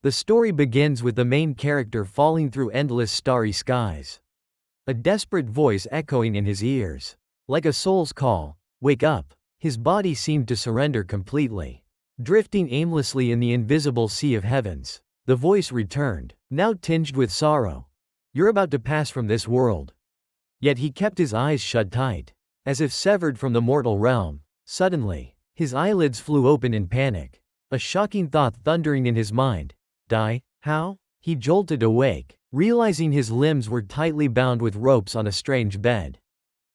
The story begins with the main character falling through endless starry skies. A desperate voice echoing in his ears. Like a soul's call, wake up. His body seemed to surrender completely. Drifting aimlessly in the invisible sea of heavens, the voice returned, now tinged with sorrow. You're about to pass from this world. Yet he kept his eyes shut tight, as if severed from the mortal realm. Suddenly, his eyelids flew open in panic. A shocking thought thundering in his mind. Die? How? He jolted awake, realizing his limbs were tightly bound with ropes on a strange bed.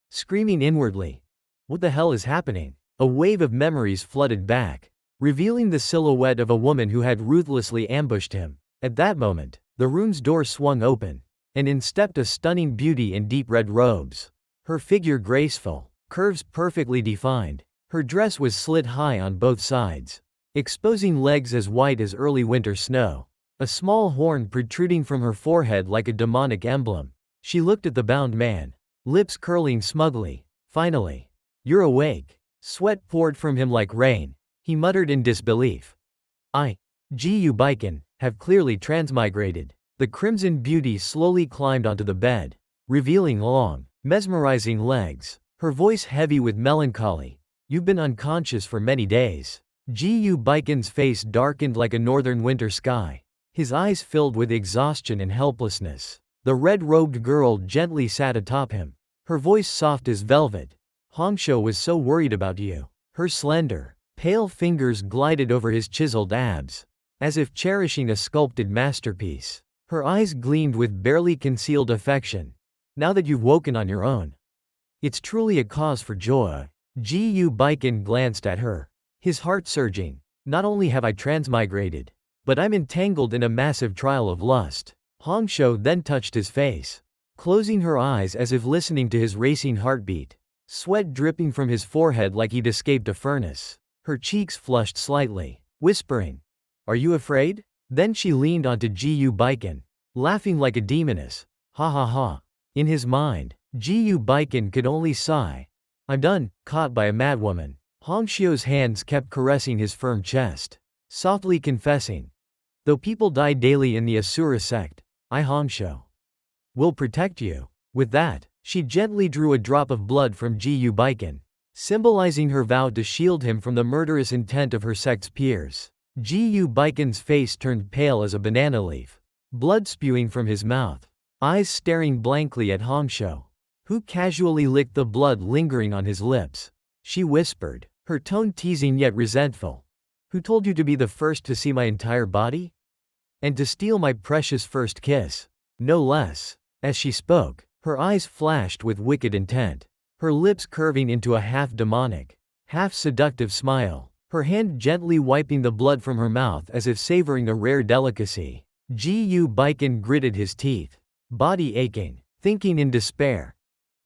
Screaming inwardly, what the hell is happening? A wave of memories flooded back, revealing the silhouette of a woman who had ruthlessly ambushed him. At that moment, the room's door swung open, and in stepped a stunning beauty in deep red robes. Her figure graceful, curves perfectly defined. Her dress was slit high on both sides, exposing legs as white as early winter snow. A small horn protruding from her forehead like a demonic emblem. She looked at the bound man, lips curling smugly. Finally, you're awake. Sweat poured from him like rain. He muttered in disbelief. Gu Baiken, have clearly transmigrated. The crimson beauty slowly climbed onto the bed, revealing long, mesmerizing legs, her voice heavy with melancholy. You've been unconscious for many days. Gu Baiken's face darkened like a northern winter sky. His eyes filled with exhaustion and helplessness. The red-robed girl gently sat atop him, her voice soft as velvet. Hongsho was so worried about you. Her slender, pale fingers glided over his chiseled abs, as if cherishing a sculpted masterpiece. Her eyes gleamed with barely concealed affection. Now that you've woken on your own, it's truly a cause for joy. Gu Baiken glanced at her, his heart surging. Not only have I transmigrated, but I'm entangled in a massive trial of lust. Hongsho then touched his face, closing her eyes as if listening to his racing heartbeat. Sweat dripping from his forehead like he'd escaped a furnace. Her cheeks flushed slightly, whispering, "Are you afraid?" Then she leaned onto Gu Baiken, laughing like a demoness. Ha ha ha. In his mind, Gu Baiken could only sigh. I'm done, caught by a madwoman. Hongsho's hands kept caressing his firm chest, softly confessing, though people die daily in the Asura sect, I Hongsho will protect you. With that, she gently drew a drop of blood from Gu Baiken, symbolizing her vow to shield him from the murderous intent of her sect's peers. Gu Baiken's face turned pale as a banana leaf, blood spewing from his mouth, eyes staring blankly at Hongsho, who casually licked the blood lingering on his lips. She whispered, her tone teasing yet resentful. Who told you to be the first to see my entire body? And to steal my precious first kiss? No less. As she spoke, her eyes flashed with wicked intent, her lips curving into a half-demonic, half-seductive smile, her hand gently wiping the blood from her mouth as if savoring a rare delicacy. Gu Baiken gritted his teeth, body aching, thinking in despair.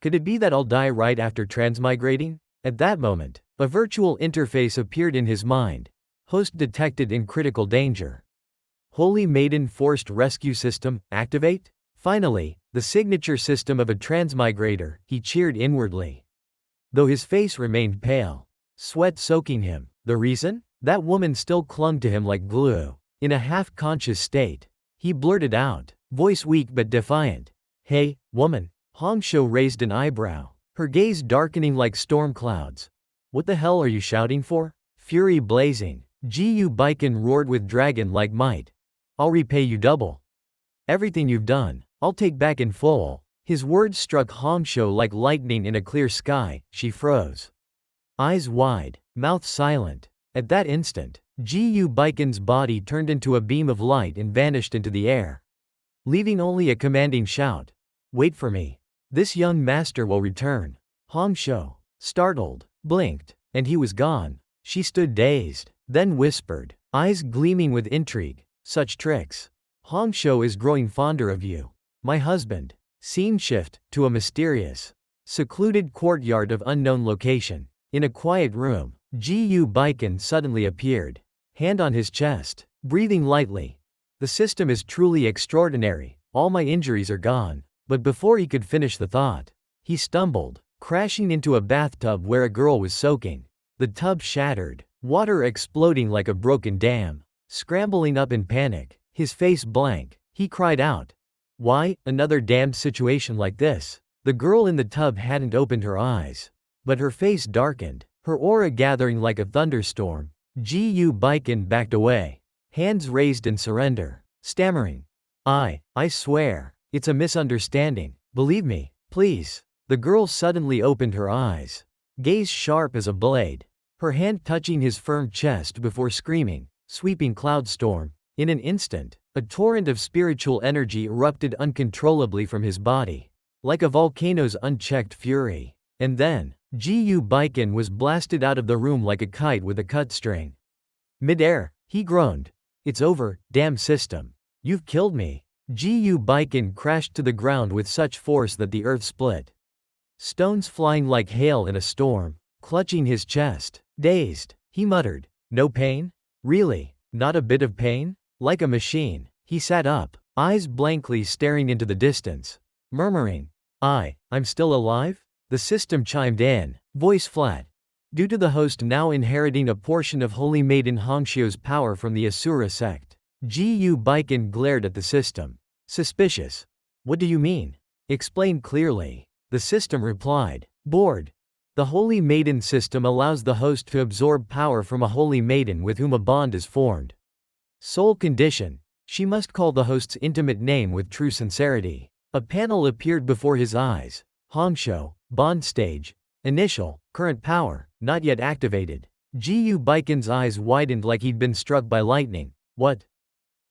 Could it be that I'll die right after transmigrating? At that moment, a virtual interface appeared in his mind. Host detected in critical danger. Holy Maiden Forced Rescue System, activate? Finally, the signature system of a transmigrator, he cheered inwardly. Though his face remained pale, sweat soaking him. The reason? That woman still clung to him like glue. In a half-conscious state, he blurted out, voice weak but defiant. Hey, woman. Hongsho raised an eyebrow, her gaze darkening like storm clouds. What the hell are you shouting for? Fury blazing, Gu Baiken roared with dragon-like might. I'll repay you double. Everything you've done, I'll take back in full. His words struck Hongsho like lightning in a clear sky. She froze, eyes wide, mouth silent. At that instant, Gu Baiken's body turned into a beam of light and vanished into the air, leaving only a commanding shout. Wait for me. This young master will return. Hongsho, startled, blinked, and he was gone. She stood dazed, then whispered, eyes gleaming with intrigue. Such tricks. Hongsho is growing fonder of you. My husband. Scene shift to a mysterious, secluded courtyard of unknown location. In a quiet room, Gu Baiken suddenly appeared, hand on his chest, breathing lightly. The system is truly extraordinary. All my injuries are gone. But before he could finish the thought, he stumbled, crashing into a bathtub where a girl was soaking. The tub shattered, water exploding like a broken dam. Scrambling up in panic, His face blank, he cried out. Why, another damned situation like this? The girl in the tub hadn't opened her eyes. But her face darkened, her aura gathering like a thunderstorm. Gu Baiken backed away. Hands raised in surrender. Stammering. I swear, it's a misunderstanding. Believe me, please. The girl suddenly opened her eyes. Gaze sharp as a blade. Her hand touching his firm chest before screaming, sweeping cloud storm. In an instant, a torrent of spiritual energy erupted uncontrollably from his body. Like a volcano's unchecked fury. And then, Gu Baiken was blasted out of the room like a kite with a cut string. Mid-air, he groaned. It's over, damn system. You've killed me. Gu Baiken crashed to the ground with such force that the earth split. Stones flying like hail in a storm, clutching his chest. Dazed, he muttered. No pain? Really? Not a bit of pain? Like a machine, he sat up, eyes blankly staring into the distance, murmuring, I'm still alive? The system chimed in, voice flat. Due to the host now inheriting a portion of Holy Maiden Hongxiu's power from the Asura sect, Gu Baiken glared at the system. Suspicious. What do you mean? Explain clearly. The system replied. Bored. The Holy Maiden system allows the host to absorb power from a Holy Maiden with whom a bond is formed. Sole condition. She must call the host's intimate name with true sincerity. A panel appeared before his eyes. Hongxiu, bond stage. Initial, current power, not yet activated. Gu Baiken's eyes widened like he'd been struck by lightning. What?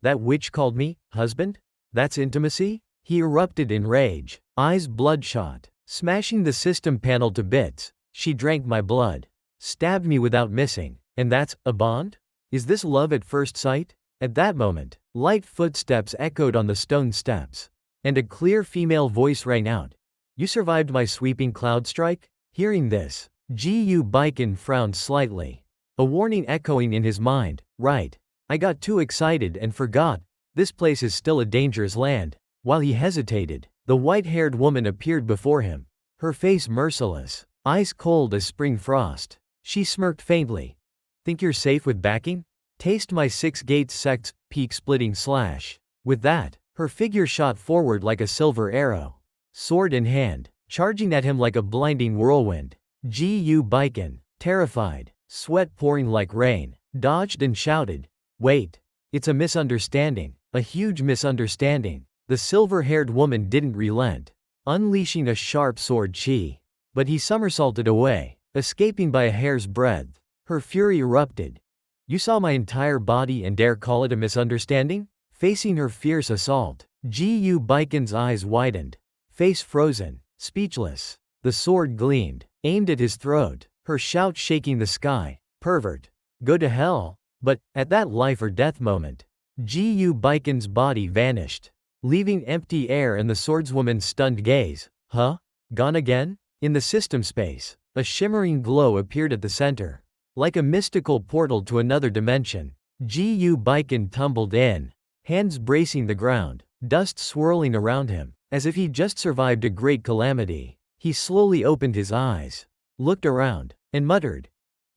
That witch called me, husband? That's intimacy? He erupted in rage, eyes bloodshot, smashing the system panel to bits. She drank my blood. Stabbed me without missing. And that's a bond? Is this love at first sight? At that moment, light footsteps echoed on the stone steps. And a clear female voice rang out. You survived my sweeping cloud strike? Hearing this, Gu Baiken frowned slightly. A warning echoing in his mind. Right. I got too excited and forgot. This place is still a dangerous land. While he hesitated, the white-haired woman appeared before him. Her face merciless, eyes cold as spring frost. She smirked faintly. Think you're safe with backing? Taste my Six Gates sect's peak-splitting slash. With that, her figure shot forward like a silver arrow. Sword in hand, charging at him like a blinding whirlwind. Gu Baiken, terrified, sweat pouring like rain, dodged and shouted. Wait. It's a misunderstanding. A huge misunderstanding. The silver-haired woman didn't relent, unleashing a sharp sword chi. But he somersaulted away, escaping by a hair's breadth. Her fury erupted. You saw my entire body and dare call it a misunderstanding? Facing her fierce assault, Gu Baiken's eyes widened, face frozen, speechless. The sword gleamed, aimed at his throat, her shout shaking the sky. Pervert. Go to hell. But, at that life or death moment, Gu Baiken's body vanished, leaving empty air and the swordswoman's stunned gaze. Huh? Gone again? In the system space, a shimmering glow appeared at the center. Like a mystical portal to another dimension, Gu Baiken tumbled in, hands bracing the ground, dust swirling around him, as if he'd just survived a great calamity. He slowly opened his eyes, looked around, and muttered,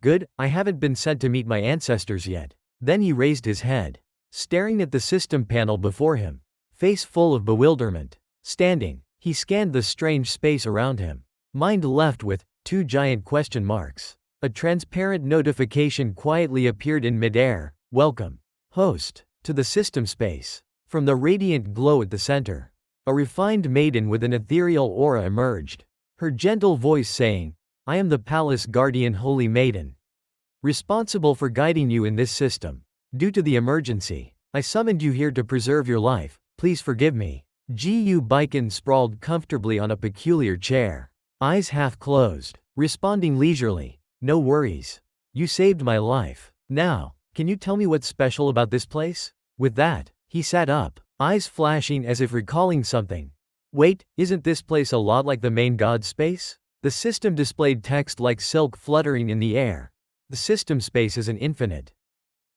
Good, I haven't been sent to meet my ancestors yet. Then he raised his head, staring at the system panel before him, face full of bewilderment. Standing, he scanned the strange space around him, mind left with two giant question marks. A transparent notification quietly appeared in midair. Welcome, host, to the system space. From the radiant glow at the center, a refined maiden with an ethereal aura emerged, her gentle voice saying, I am the Palace Guardian Holy Maiden, responsible for guiding you in this system. Due to the emergency, I summoned you here to preserve your life. Please forgive me. Gu Baiken sprawled comfortably on a peculiar chair, eyes half closed, responding leisurely. No worries. You saved my life. Now, can you tell me what's special about this place? With that, he sat up, eyes flashing as if recalling something. Wait, isn't this place a lot like the main god space? The system displayed text like silk fluttering in the air. The system space is an infinite,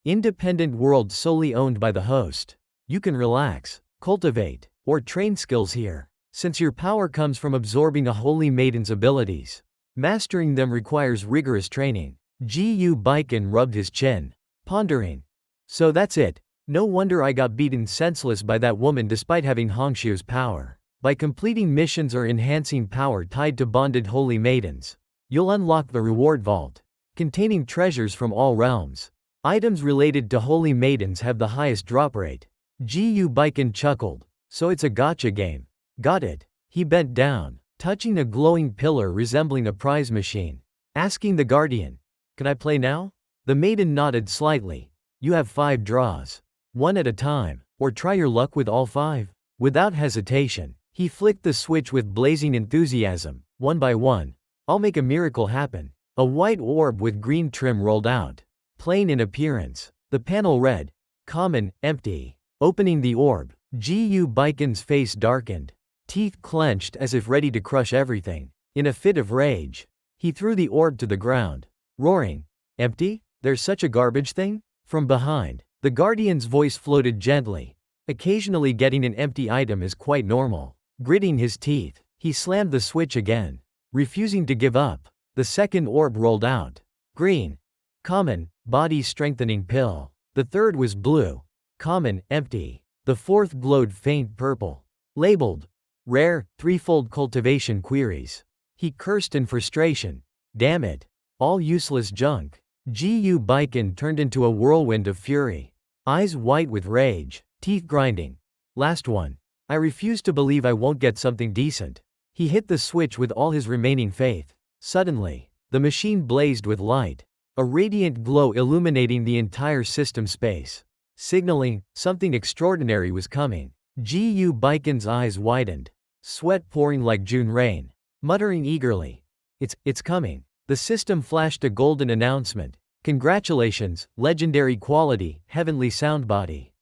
independent world solely owned by the host. You can relax, cultivate, or train skills here, since your power comes from absorbing a holy maiden's abilities. Mastering them requires rigorous training. Gu Baiken rubbed his chin, pondering. So that's it. No wonder I got beaten senseless by that woman despite having Hongxiu's power. By completing missions or enhancing power tied to bonded holy maidens, you'll unlock the reward vault, containing treasures from all realms. Items related to holy maidens have the highest drop rate. Gu Baiken chuckled. So it's a gacha game. Got it. He bent down, touching a glowing pillar resembling a prize machine, asking the guardian, "Can I play now?" The maiden nodded slightly. "You have 5 draws. One at a time, or try your luck with all 5. Without hesitation, he flicked the switch with blazing enthusiasm. One by one, "I'll make a miracle happen." A white orb with green trim rolled out. Plain in appearance, the panel read, "Common, empty." Opening the orb, Gu Baiken's face darkened. Teeth clenched as if ready to crush everything. In a fit of rage, he threw the orb to the ground, roaring, "Empty? There's such a garbage thing?" From behind, the guardian's voice floated gently. "Occasionally getting an empty item is quite normal." Gritting his teeth, he slammed the switch again, refusing to give up. The second orb rolled out. Green. Common, body strengthening pill. The third was blue. Common, empty. The fourth glowed faint purple. Labeled, rare, threefold cultivation queries. He cursed in frustration. Damn it. All useless junk. Gu Baiken turned into a whirlwind of fury. Eyes white with rage, teeth grinding. Last one. I refuse to believe I won't get something decent. He hit the switch with all his remaining faith. Suddenly, the machine blazed with light, a radiant glow illuminating the entire system space, signaling something extraordinary was coming. Gu Baiken's eyes widened, sweat pouring like June rain. Muttering eagerly, It's coming." The system flashed a golden announcement. "Congratulations, legendary quality, heavenly sound body."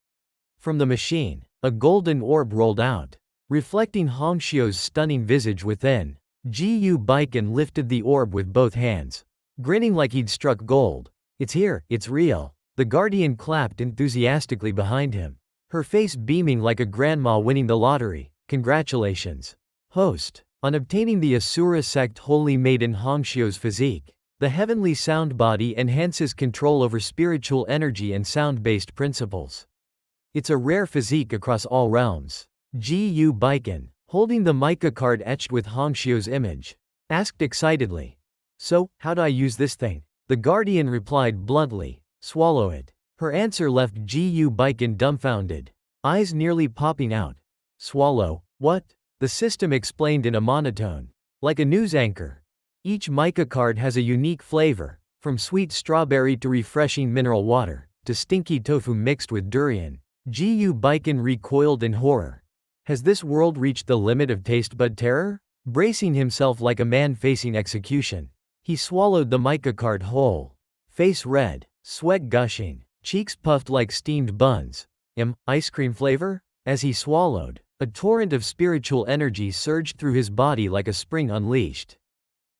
From the machine, a golden orb rolled out, reflecting Hongxiu's stunning visage within. Gu Baiken lifted the orb with both hands, grinning like he'd struck gold. "It's here, it's real." The guardian clapped enthusiastically behind him, her face beaming like a grandma winning the lottery. "Congratulations, host, on obtaining the Asura sect holy maiden Hongxiu's physique. The heavenly sound body enhances control over spiritual energy and sound-based principles. It's a rare physique across all realms." Gu Baiken, holding the mica card etched with Hongxiu's image, asked excitedly, "So, how do I use this thing?" The guardian replied bluntly, "Swallow it." Her answer left Gu Baiken dumbfounded, eyes nearly popping out. "Swallow, what?" The system explained in a monotone, like a news anchor. Each mica card has a unique flavor, from sweet strawberry to refreshing mineral water, to stinky tofu mixed with durian. Gu Baiken recoiled in horror. Has this world reached the limit of taste bud terror? Bracing himself like a man facing execution, he swallowed the mica card whole. Face red, sweat gushing, cheeks puffed like steamed buns. Ice cream flavor? As he swallowed, a torrent of spiritual energy surged through his body like a spring unleashed.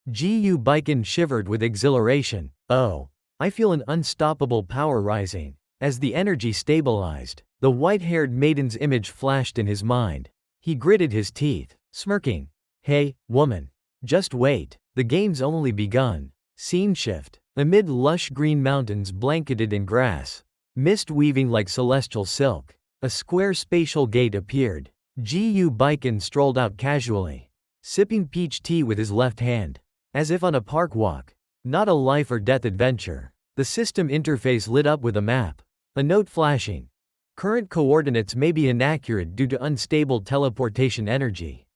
Gu Baiken shivered with exhilaration. "Oh, I feel an unstoppable power rising." As the energy stabilized, the white-haired maiden's image flashed in his mind. He gritted his teeth, smirking. "Hey, woman. Just wait. The game's only begun." Scene shift. Amid lush green mountains blanketed in grass, mist weaving like celestial silk, a square spatial gate appeared. Gu Baiken strolled out casually, sipping peach tea with his left hand, as if on a park walk. Not a life or death adventure. The system interface lit up with a map, a note flashing. Current coordinates may be inaccurate due to unstable teleportation energy.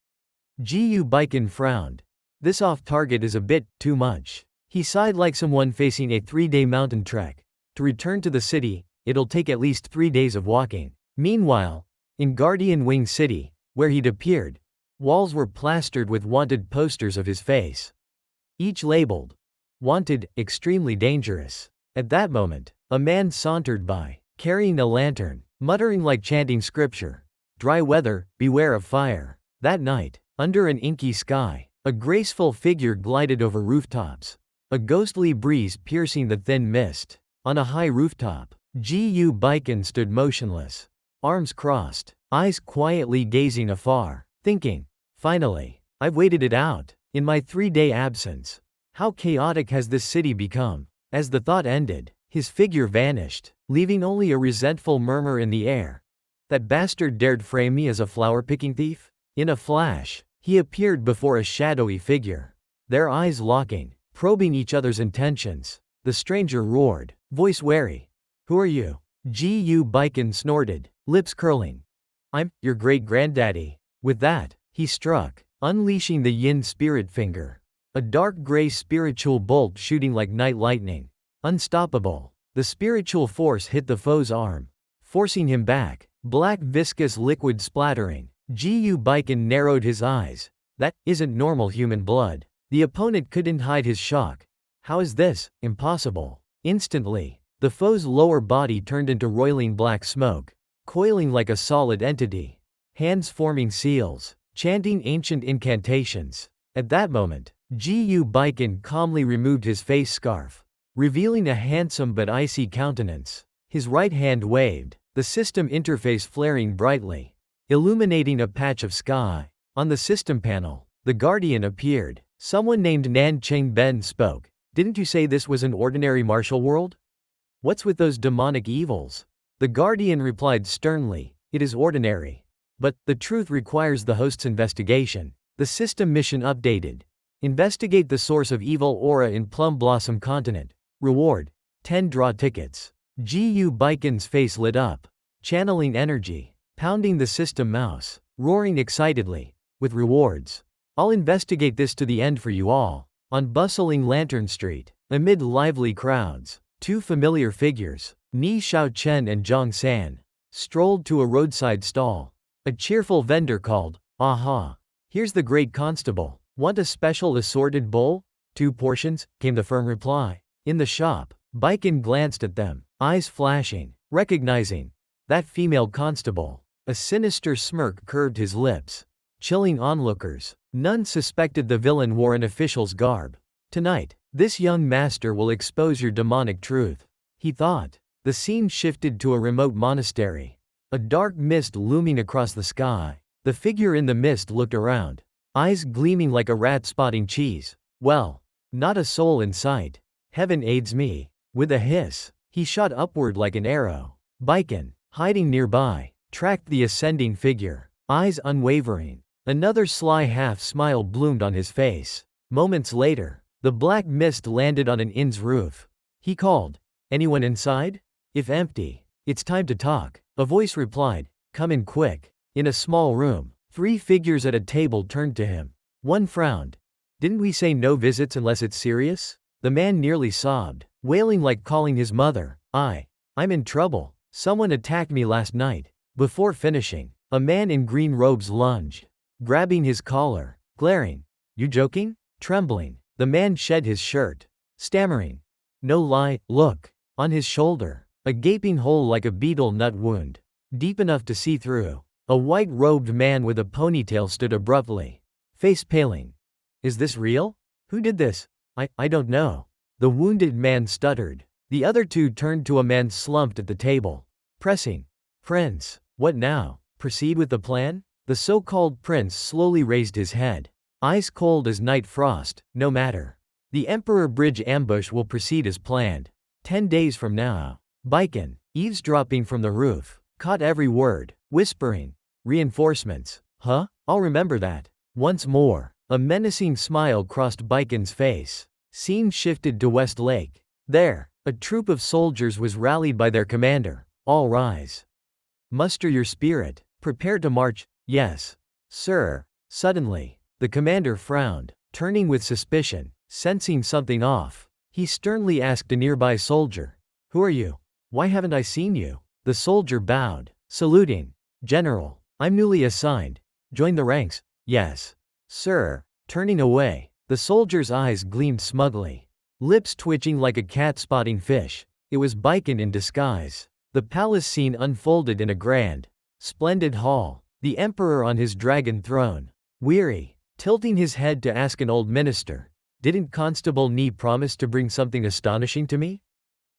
Gu Baiken frowned. This off-target is a bit too much. He sighed like someone facing a 3-day mountain trek. To return to the city, it'll take at least 3 days of walking. Meanwhile, in Guardian Wing City, where he'd appeared, walls were plastered with wanted posters of his face, each labeled, "Wanted, extremely dangerous." At that moment, a man sauntered by, carrying a lantern, muttering like chanting scripture. "Dry weather, beware of fire." That night, under an inky sky, a graceful figure glided over rooftops, a ghostly breeze piercing the thin mist. On a high rooftop, Gu Baiken stood motionless, arms crossed, eyes quietly gazing afar, thinking, "Finally, I've waited it out. In my 3-day absence, how chaotic has this city become?" As the thought ended, His figure vanished, leaving only a resentful murmur in the air. That bastard dared frame me as a flower-picking thief? In a flash, he appeared before a shadowy figure. Their eyes locking, probing each other's intentions. The stranger roared, voice wary. Who are you? Gu Baiken snorted, lips curling. I'm your great-granddaddy. With that, he struck, unleashing the yin spirit finger. A dark gray spiritual bolt shooting like night lightning. Unstoppable. The spiritual force hit the foe's arm, forcing him back, black viscous liquid splattering. Gu Baiken narrowed his eyes. That isn't normal human blood. The opponent couldn't hide his shock. How is this? Impossible. Instantly, the foe's lower body turned into roiling black smoke, coiling like a solid entity. Hands forming seals, chanting ancient incantations. At that moment, Gu Baiken calmly removed his face scarf, revealing a handsome but icy countenance. His right hand waved, the system interface flaring brightly, illuminating a patch of sky. On the system panel, the Guardian appeared. Someone named Nan Cheng Ben spoke. Didn't you say this was an ordinary martial world? What's with those demonic evils? The Guardian replied sternly, it is ordinary. But, the truth requires the host's investigation. The system mission updated. Investigate the source of evil aura in Plum Blossom Continent. Reward: 10 draw tickets. Gu Baiken's face lit up. Channeling energy. Pounding the system mouse. Roaring excitedly. With rewards. I'll investigate this to the end for you all. On bustling Lantern Street, amid lively crowds, two familiar figures, Ni Xiaochen and Zhang San, strolled to a roadside stall. A cheerful vendor called, "Aha! Here's the great constable. Want a special assorted bowl? 2 portions," came the firm reply. In the shop, Baiken glanced at them, eyes flashing, recognizing that female constable. A sinister smirk curved his lips, chilling onlookers. None suspected the villain wore an official's garb. Tonight, this young master will expose your demonic truth, he thought. The scene shifted to a remote monastery. A dark mist looming across the sky. The figure in the mist looked around, eyes gleaming like a rat spotting cheese. Well, not a soul in sight. Heaven aids me. With a hiss, he shot upward like an arrow. Baiken, hiding nearby, tracked the ascending figure, eyes unwavering. Another sly half-smile bloomed on his face. Moments later, the black mist landed on an inn's roof. He called, "Anyone inside? If empty, it's time to talk." A voice replied, "Come in quick." In a small room, 3 figures at a table turned to him. One frowned. "Didn't we say no visits unless it's serious?" The man nearly sobbed, wailing like calling his mother. I'm in trouble. Someone attacked me last night." Before finishing, a man in green robes lunged, grabbing his collar, glaring. "You joking?" Trembling, the man shed his shirt, stammering. "No lie, look." On his shoulder, a gaping hole like a beetle nut wound, deep enough to see through. A white-robed man with a ponytail stood abruptly, face paling. "Is this real? Who did this?" I don't know." The wounded man stuttered. The other 2 turned to a man slumped at the table, pressing. "Prince, what now? Proceed with the plan?" The so-called prince slowly raised his head, eyes cold as night frost. "No matter. The Emperor Bridge ambush will proceed as planned. 10 days from now." Baiken, eavesdropping from the roof, caught every word, whispering. "Reinforcements? Huh? I'll remember that." Once more, a menacing smile crossed Baiken's face. Scene shifted to West Lake. There, a troop of soldiers was rallied by their commander. "All rise. Muster your spirit. Prepare to march." "Yes, sir." Suddenly, the commander frowned, turning with suspicion, sensing something off. He sternly asked a nearby soldier, "Who are you? Why haven't I seen you?" The soldier bowed, saluting. "General, I'm newly assigned. Join the ranks." "Yes, sir." Turning away, the soldier's eyes gleamed smugly, lips twitching like a cat spotting fish. It was Baiken in disguise. The palace scene unfolded in a grand, splendid hall. The emperor on his dragon throne, weary, tilting his head to ask an old minister, "Didn't Constable Ni promise to bring something astonishing to me?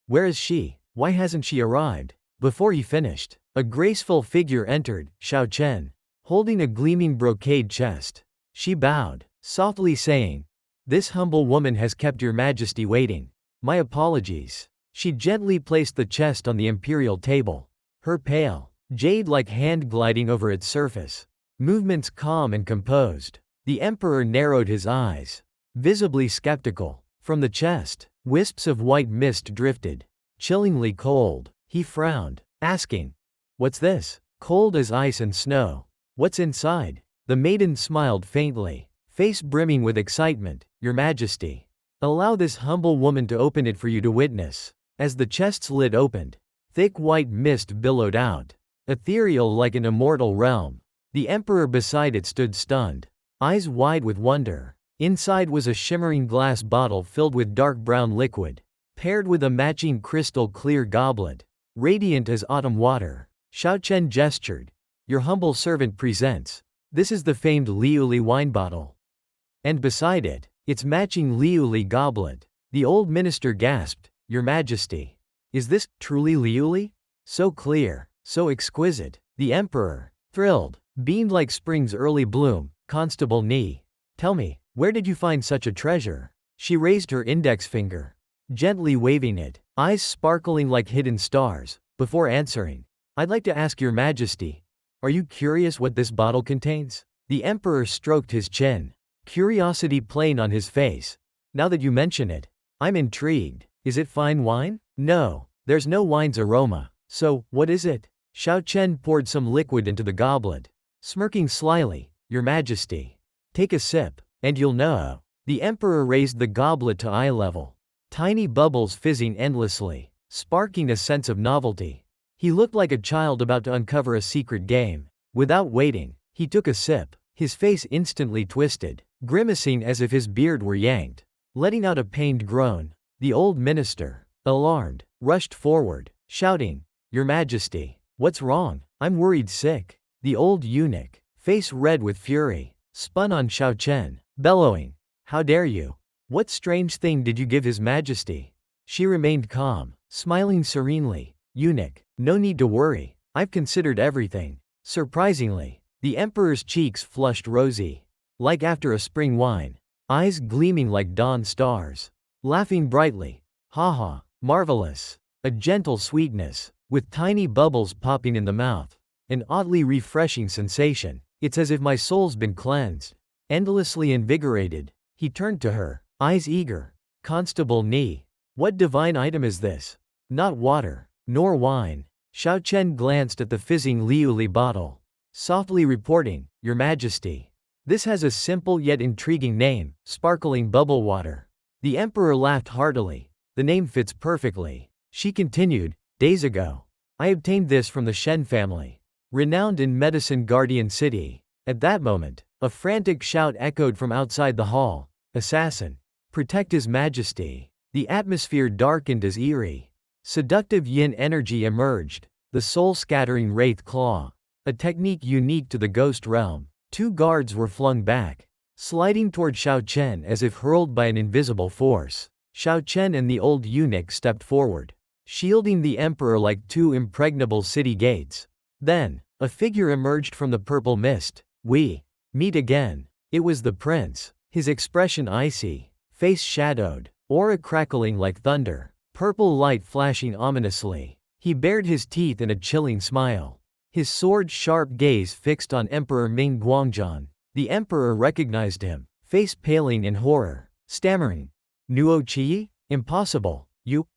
Where is she? Why hasn't she arrived?" Before he finished, a graceful figure entered, Xiao Chen, holding a gleaming brocade chest. She bowed, softly saying, "This humble woman has kept your majesty waiting. My apologies." She gently placed the chest on the imperial table, her pale, jade-like hand gliding over its surface. Movements calm and composed. The emperor narrowed his eyes, visibly skeptical. From the chest, wisps of white mist drifted, chillingly cold. He frowned, asking, "What's this?" "Cold as ice and snow." "What's inside?" The maiden smiled faintly, face brimming with excitement. "Your Majesty, allow this humble woman to open it for you to witness." As the chest's lid opened, thick white mist billowed out, ethereal like an immortal realm. The emperor beside it stood stunned, eyes wide with wonder. Inside was a shimmering glass bottle filled with dark brown liquid, paired with a matching crystal-clear goblet, radiant as autumn water. Xiao Chen gestured. "Your humble servant presents. This is the famed Liuli wine bottle. And beside it, its matching Liuli goblet." The old minister gasped. "Your Majesty, is this truly Liuli? So clear, so exquisite." The emperor, thrilled, beamed like spring's early bloom. "Constable Ni, tell me, where did you find such a treasure?" She raised her index finger, gently waving it, eyes sparkling like hidden stars. Before answering, "I'd like to ask your Majesty, are you curious what this bottle contains?" The emperor stroked his chin, curiosity plain on his face. "Now that you mention it, I'm intrigued. Is it fine wine?" "No, there's no wine's aroma." "So, what is it?" Xiao Chen poured some liquid into the goblet, smirking slyly. "Your Majesty, take a sip, and you'll know." The emperor raised the goblet to eye level, tiny bubbles fizzing endlessly, sparking a sense of novelty. He looked like a child about to uncover a secret game. Without waiting, he took a sip, his face instantly twisted, grimacing as if his beard were yanked, letting out a pained groan. The old minister, alarmed, rushed forward, shouting, "Your Majesty, what's wrong? I'm worried sick." The old eunuch, face red with fury, spun on Xiao Chen, bellowing, "How dare you? What strange thing did you give His Majesty?" She remained calm, smiling serenely. "Eunuch, no need to worry, I've considered everything." Surprisingly, the emperor's cheeks flushed rosy, like after a spring wine, eyes gleaming like dawn stars, laughing brightly. "Ha ha, marvelous." A gentle sweetness, with tiny bubbles popping in the mouth. An oddly refreshing sensation. "It's as if my soul's been cleansed." Endlessly invigorated, he turned to her, eyes eager. "Constable Ni, what divine item is this?" "Not water, nor wine." Xiao Chen glanced at the fizzing Liuli bottle, softly reporting, "Your Majesty, this has a simple yet intriguing name, sparkling bubble water." The emperor laughed heartily. "The name fits perfectly." She continued, "Days ago, I obtained this from the Shen family, renowned in medicine Guardian City." At that moment, a frantic shout echoed from outside the hall. "Assassin! Protect His Majesty!" The atmosphere darkened as eerie, seductive yin energy emerged, the soul-scattering wraith claw, a technique unique to the ghost realm. Two guards were flung back, sliding toward Xiao Chen as if hurled by an invisible force. Xiao Chen and the old eunuch stepped forward, shielding the emperor like two impregnable city gates. Then, a figure emerged from the purple mist. "We meet again." It was the prince, his expression icy, face shadowed, aura crackling like thunder, purple light flashing ominously. He bared his teeth in a chilling smile, his sword-sharp gaze fixed on Emperor Ming Guangzhan. The emperor recognized him, face paling in horror, stammering, "Nuo Qi? Impossible.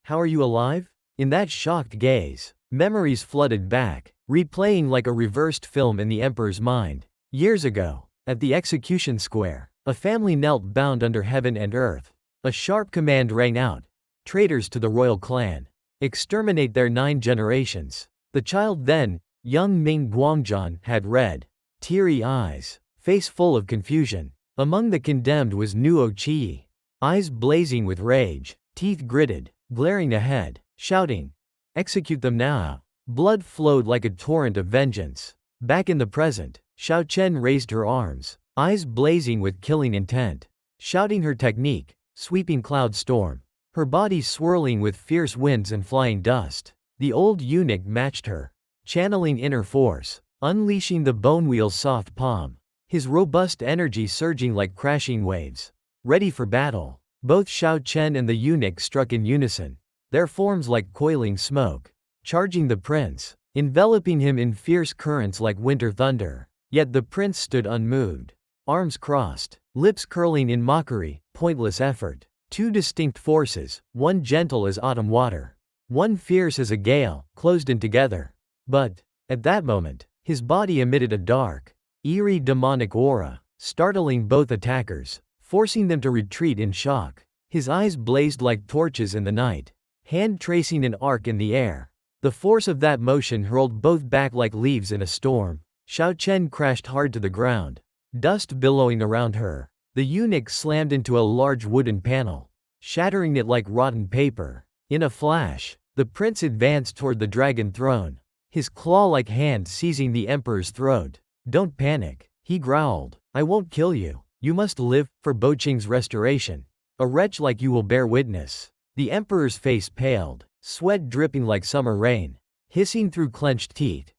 How are you alive?" In that shocked gaze, memories flooded back, replaying like a reversed film in the emperor's mind. Years ago, at the execution square, a family knelt bound under heaven and earth. A sharp command rang out, "Traitors to the royal clan, exterminate their 9 generations." The child then, young Ming Guangzhan, had red, teary eyes, face full of confusion. Among the condemned was Nuo Qi, eyes blazing with rage, teeth gritted, glaring ahead, shouting, "Execute them now." Blood flowed like a torrent of vengeance. Back in the present, Xiao Chen raised her arms, eyes blazing with killing intent, shouting her technique, sweeping cloud storm, her body swirling with fierce winds and flying dust. The old eunuch matched her, channeling inner force, unleashing the bone-wheel's soft palm, his robust energy surging like crashing waves. Ready for battle. Both Xiao Chen and the eunuch struck in unison, their forms like coiling smoke, charging the prince, enveloping him in fierce currents like winter thunder. Yet the prince stood unmoved, arms crossed, lips curling in mockery, pointless effort. Two distinct forces, one gentle as autumn water, one fierce as a gale, closed in together. But, at that moment, his body emitted a dark, eerie demonic aura, startling both attackers, forcing them to retreat in shock. His eyes blazed like torches in the night, hand tracing an arc in the air. The force of that motion hurled both back like leaves in a storm. Xiao Chen crashed hard to the ground, dust billowing around her. The eunuch slammed into a large wooden panel, shattering it like rotten paper. In a flash, the prince advanced toward the dragon throne, his claw-like hand seizing the emperor's throat. "Don't panic," he growled. "I won't kill you. You must live, for Boqing's restoration. A wretch like you will bear witness." The emperor's face paled, sweat dripping like summer rain, hissing through clenched teeth.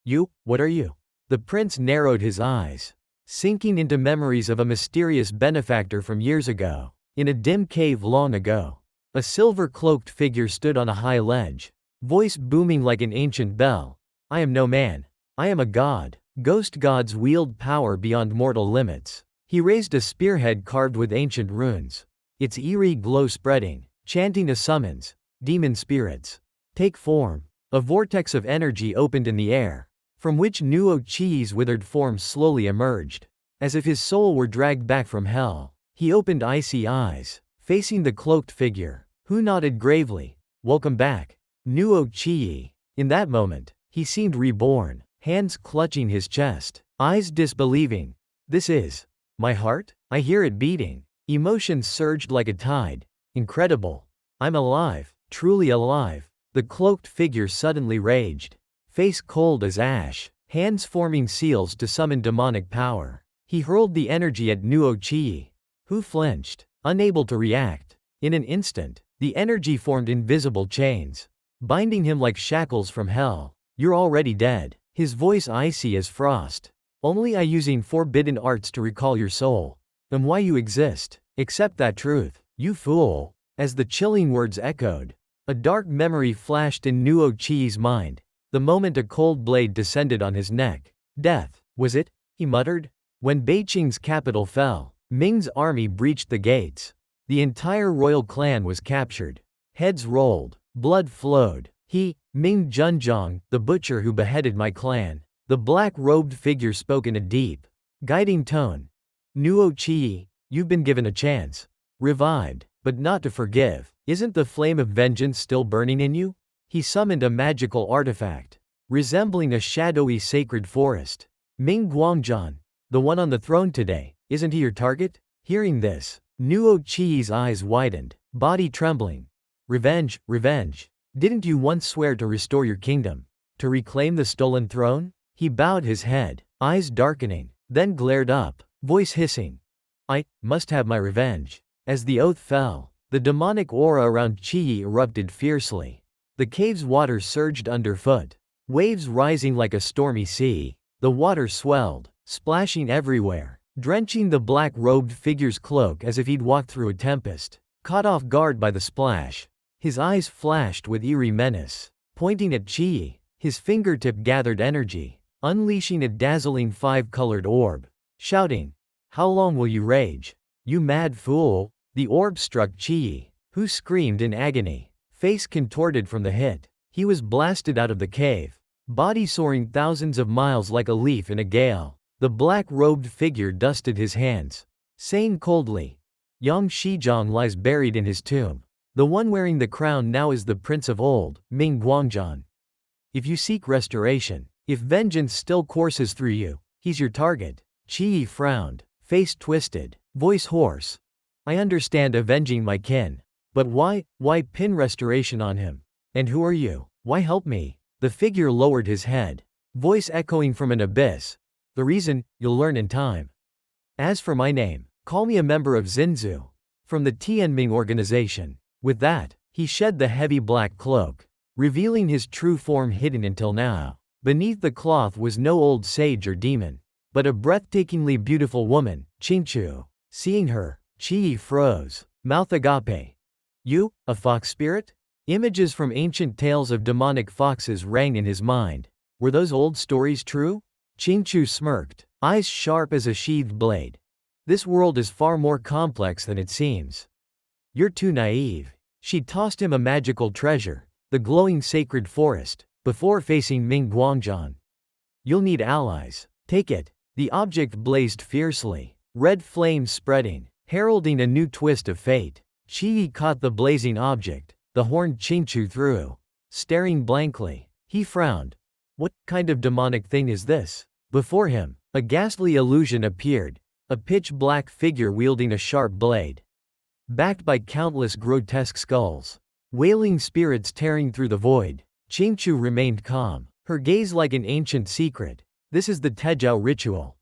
"You, what are you?" The prince narrowed his eyes, sinking into memories of a mysterious benefactor from years ago. In a dim cave long ago, a silver-cloaked figure stood on a high ledge, voice booming like an ancient bell. "I am no man. I am a god. Ghost gods wield power beyond mortal limits." He raised a spearhead carved with ancient runes, its eerie glow spreading, chanting a summons. "Demon spirits, take form." A vortex of energy opened in the air, from which Nuo Chi's withered form slowly emerged, as if his soul were dragged back from hell. He opened icy eyes, facing the cloaked figure, who nodded gravely. "Welcome back, Nuo Chi." In that moment, he seemed reborn, hands clutching his chest, eyes disbelieving. "This is my heart? I hear it beating." Emotions surged like a tide. "Incredible. I'm alive, truly alive." The cloaked figure suddenly raged, face cold as ash, hands forming seals to summon demonic power. He hurled the energy at Nuo Chi, who flinched, unable to react. In an instant, the energy formed invisible chains, binding him like shackles from hell. "You're already dead." His voice icy as frost. "Only I using forbidden arts to recall your soul. And why you exist. Accept that truth, you fool." As the chilling words echoed, a dark memory flashed in Nuo Chi's mind. The moment a cold blade descended on his neck. "Death, was it?" he muttered. When Beijing's capital fell, Ming's army breached the gates. The entire royal clan was captured. Heads rolled, blood flowed. Ming Junzhong, the butcher who beheaded my clan. The black-robed figure spoke in a deep, guiding tone. "Nuo Chi, you've been given a chance. Revived, but not to forgive. Isn't the flame of vengeance still burning in you?" He summoned a magical artifact, resembling a shadowy sacred forest. "Ming Guangzhan, the one on the throne today, isn't he your target?" Hearing this, Nuo Chi's eyes widened, body trembling. "Revenge, revenge. Didn't you once swear to restore your kingdom? To reclaim the stolen throne?" He bowed his head, eyes darkening, then glared up, voice hissing. "I must have my revenge." As the oath fell, the demonic aura around Qi erupted fiercely. The cave's water surged underfoot, waves rising like a stormy sea. The water swelled, splashing everywhere, drenching the black-robed figure's cloak as if he'd walked through a tempest. Caught off guard by the splash, his eyes flashed with eerie menace. Pointing at Qi, his fingertip gathered energy, unleashing a dazzling five-colored orb. Shouting, "How long will you rage? You mad fool!" The orb struck Qi, who screamed in agony, face contorted from the hit. He was blasted out of the cave, body soaring thousands of miles like a leaf in a gale. The black-robed figure dusted his hands, saying coldly, "Yang Shizhong lies buried in his tomb. The one wearing the crown now is the prince of old, Ming Guangzhan. If you seek restoration, if vengeance still courses through you, he's your target." Qi frowned, face twisted, voice hoarse. "I understand avenging my kin. But why pin restoration on him? And who are you? Why help me?" The figure lowered his head, voice echoing from an abyss. "The reason, you'll learn in time. As for my name, call me a member of Xinzu, from the Tianming organization." With that, he shed the heavy black cloak, revealing his true form hidden until now. Beneath the cloth was no old sage or demon, but a breathtakingly beautiful woman, Qingchu. Seeing her, Qi froze, mouth agape. "You, a fox spirit?" Images from ancient tales of demonic foxes rang in his mind. Were those old stories true? Qingchu smirked, eyes sharp as a sheathed blade. This world is far more complex than it seems. You're too naive. She tossed him a magical treasure, the glowing sacred forest, before facing Ming Guangzhan. You'll need allies. Take it. The object blazed fiercely, red flames spreading, heralding a new twist of fate. Qi caught the blazing object, the horned Qingchu threw. Staring blankly, he frowned. What kind of demonic thing is this? Before him, a ghastly illusion appeared, a pitch-black figure wielding a sharp blade. Backed by countless grotesque skulls, wailing spirits tearing through the void, Qingchu remained calm, her gaze like an ancient secret. This is the Tejiao ritual.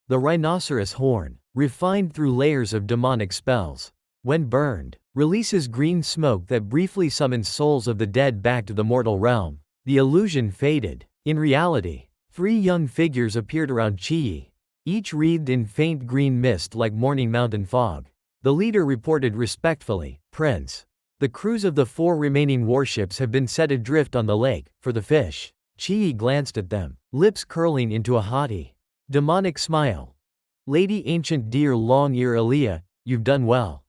The rhinoceros horn, refined through layers of demonic spells, when burned, releases green smoke that briefly summons souls of the dead back to the mortal realm. The illusion faded. In reality, 3 young figures appeared around Qi, each wreathed in faint green mist like morning mountain fog. The leader reported respectfully, "Prince, the crews of the 4 remaining warships have been set adrift on the lake, for the fish." Qi glanced at them, lips curling into a haughty, demonic smile. "Lady Ancient Deer Long Ear Aaliyah, you've done well.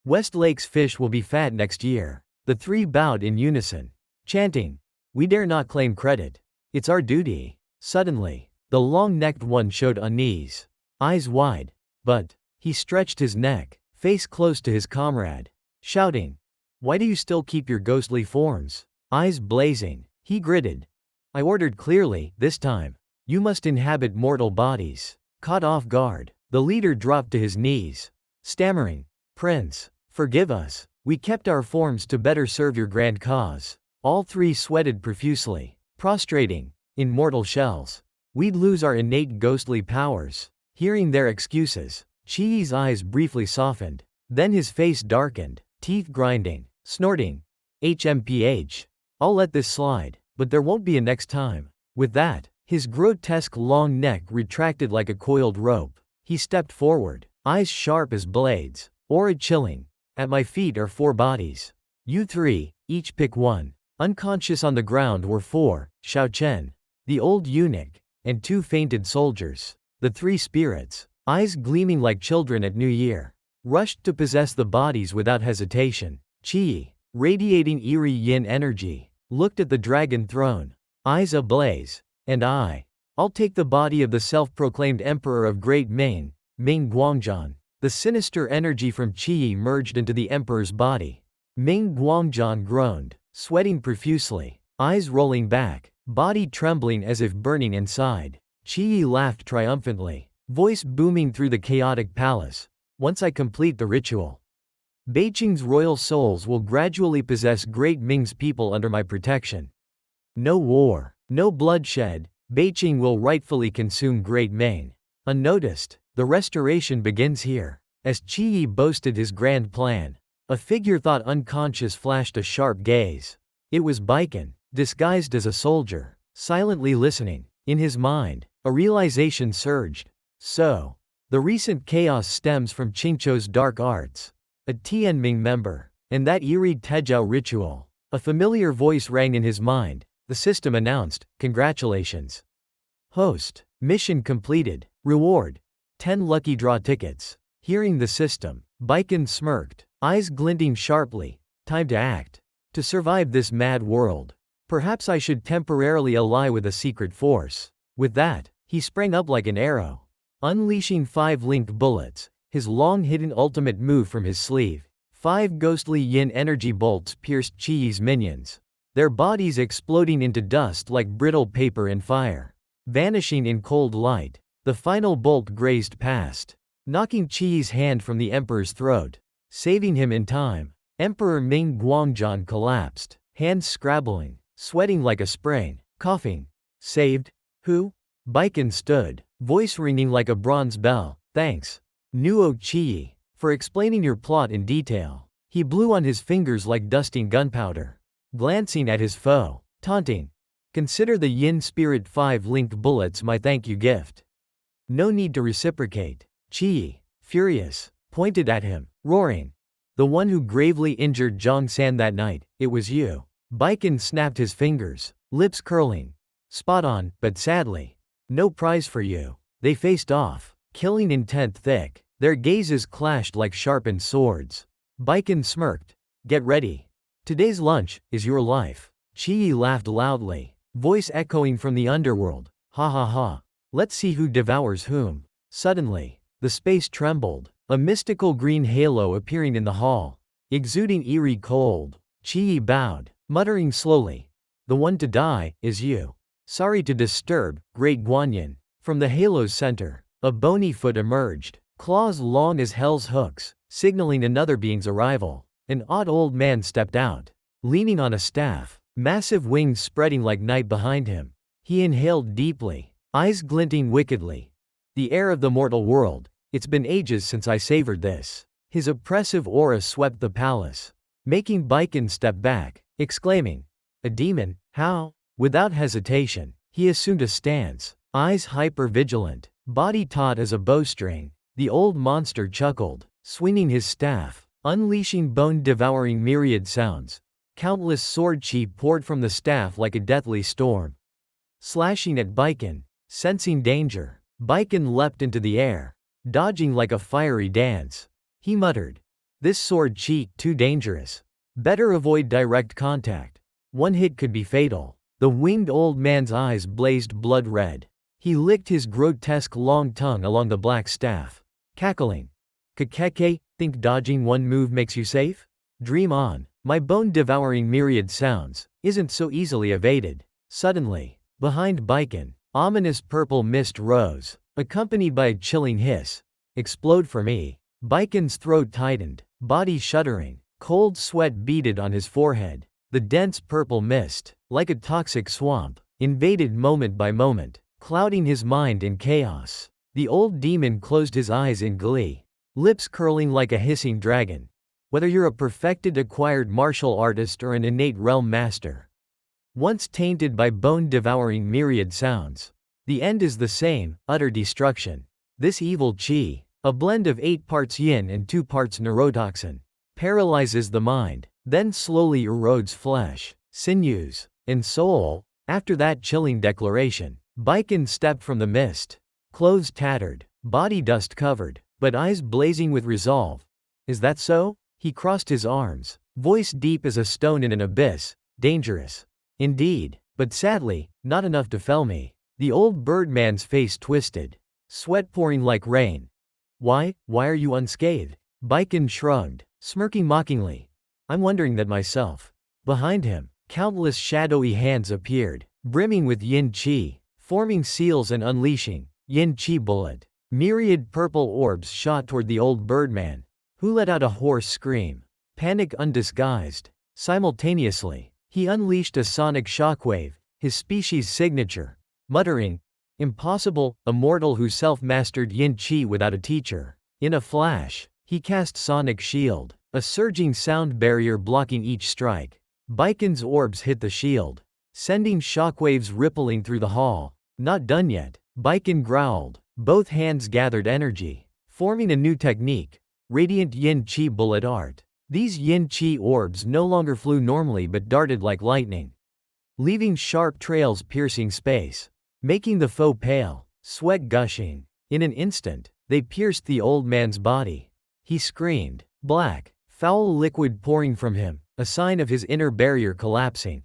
West Lake's fish will be fat next year." The 3 bowed in unison, chanting, "We dare not claim credit. It's our duty." Suddenly, the long-necked one showed unease, eyes wide, but he stretched his neck, face close to his comrade, shouting, "Why do you still keep your ghostly forms?" Eyes blazing, he gritted, "I ordered clearly, this time. You must inhabit mortal bodies." Caught off guard, the leader dropped to his knees, stammering, "Prince, forgive us. We kept our forms to better serve your grand cause." All 3 sweated profusely, prostrating, in mortal shells. "We'd lose our innate ghostly powers." Hearing their excuses, Qi's eyes briefly softened, then his face darkened, teeth grinding, snorting, "HMPH. I'll let this slide, but there won't be a next time." With that, his grotesque long neck retracted like a coiled rope. He stepped forward, eyes sharp as blades, aura chilling. "At my feet are 4 bodies. You 3, each pick one." Unconscious on the ground were 4, Xiao Chen, the old eunuch, and 2 fainted soldiers. The 3 spirits, eyes gleaming like children at New Year, rushed to possess the bodies without hesitation. Qi, radiating eerie yin energy, looked at the dragon throne, eyes ablaze, "And I'll take the body of the self-proclaimed emperor of Great Ming, Ming Guangzhan." The sinister energy from Qi merged into the emperor's body. Ming Guangzhan groaned, sweating profusely, eyes rolling back, body trembling as if burning inside. Qi laughed triumphantly, voice booming through the chaotic palace. "Once I complete the ritual, Beiqing's royal souls will gradually possess Great Ming's people under my protection. No war, no bloodshed, Beiqing will rightfully consume Great Ming. Unnoticed, the restoration begins here." As Qi boasted his grand plan, a figure thought unconscious flashed a sharp gaze. It was Baiken, disguised as a soldier, silently listening. In his mind, a realization surged. So, the recent chaos stems from Qingcho's dark arts. A Tianming member, and that eerie Tejiao ritual. A familiar voice rang in his mind. The system announced, "Congratulations. Host, mission completed. Reward, 10 lucky draw tickets." Hearing the system, Baiken smirked, eyes glinting sharply. "Time to act. To survive this mad world, perhaps I should temporarily ally with a secret force." With that, he sprang up like an arrow, unleashing 5 linked bullets, his long-hidden ultimate move from his sleeve. 5 ghostly yin energy bolts pierced Qi's minions, their bodies exploding into dust like brittle paper in fire. Vanishing in cold light, the final bolt grazed past, knocking Qi's hand from the emperor's throat. Saving him in time, Emperor Ming Guangzhan collapsed, hands scrabbling, sweating like a spring, coughing. "Saved? Who?" Baiken stood, voice ringing like a bronze bell. "Thanks, Nuo Qi, for explaining your plot in detail." He blew on his fingers like dusting gunpowder, glancing at his foe, taunting, "Consider the yin spirit 5 linked bullets my thank you gift." No need to reciprocate. Qi, furious, pointed at him, roaring, The one who gravely injured Zhang San that night, it was you. Baiken snapped his fingers, lips curling. Spot on, but sadly, no prize for you. They faced off, killing intent thick. Their gazes clashed like sharpened swords. Baiken smirked. Get ready. Today's lunch is your life. Chi laughed loudly, voice echoing from the underworld. Ha ha ha. Let's see who devours whom. Suddenly, the space trembled, a mystical green halo appearing in the hall, exuding eerie cold. Chi bowed, muttering slowly. The one to die is you. Sorry to disturb, Great Guanyin. From the halo's center, a bony foot emerged, claws long as hell's hooks, signaling another being's arrival. An odd old man stepped out, leaning on a staff, massive wings spreading like night behind him. He inhaled deeply, eyes glinting wickedly. The air of the mortal world. It's been ages since I savored this. His oppressive aura swept the palace, making Baiken step back, exclaiming, a demon, how? Without hesitation, he assumed a stance, eyes hyper-vigilant, body taut as a bowstring. The old monster chuckled, swinging his staff, unleashing bone-devouring myriad sounds. Countless sword chi poured from the staff like a deathly storm. Slashing at Baiken, sensing danger, Baiken leapt into the air, dodging like a fiery dance. He muttered, this sword chi, too dangerous. Better avoid direct contact. One hit could be fatal. The winged old man's eyes blazed blood red. He licked his grotesque long tongue along the black staff, cackling. Kakeke, think dodging one move makes you safe? Dream on. My bone-devouring myriad sounds isn't so easily evaded. Suddenly, behind Baiken, ominous purple mist rose, accompanied by a chilling hiss. Explode for me. Baiken's throat tightened, body shuddering. Cold sweat beaded on his forehead. The dense purple mist, like a toxic swamp, invaded moment by moment, clouding his mind in chaos. The old demon closed his eyes in glee, lips curling like a hissing dragon. Whether you're a perfected acquired martial artist or an innate realm master, once tainted by bone-devouring myriad sounds, the end is the same, utter destruction. This evil chi, a blend of 8 parts yin and 2 parts neurotoxin, paralyzes the mind, then slowly erodes flesh, sinews, and soul. After that chilling declaration, Baiken stepped from the mist, clothes tattered, body dust covered, but eyes blazing with resolve. Is that so? He crossed his arms, voice deep as a stone in an abyss. Dangerous. Indeed, but sadly, not enough to fell me. The old birdman's face twisted, sweat pouring like rain. Why are you unscathed? Baiken shrugged, smirking mockingly. I'm wondering that myself. Behind him, countless shadowy hands appeared, brimming with yin chi, forming seals and unleashing yin chi bullet. Myriad purple orbs shot toward the old birdman, who let out a hoarse scream, panic undisguised. Simultaneously, he unleashed a sonic shockwave, his species' signature, muttering, impossible, a mortal who self-mastered yin chi without a teacher. In a flash, he cast sonic shield, a surging sound barrier blocking each strike. Baiken's orbs hit the shield, sending shockwaves rippling through the hall. Not done yet, Baiken growled, both hands gathered energy, forming a new technique, radiant yin chi bullet art. These yin chi orbs no longer flew normally but darted like lightning, leaving sharp trails piercing space, making the foe pale, sweat gushing. In an instant, they pierced the old man's body. He screamed, black, foul liquid pouring from him, a sign of his inner barrier collapsing.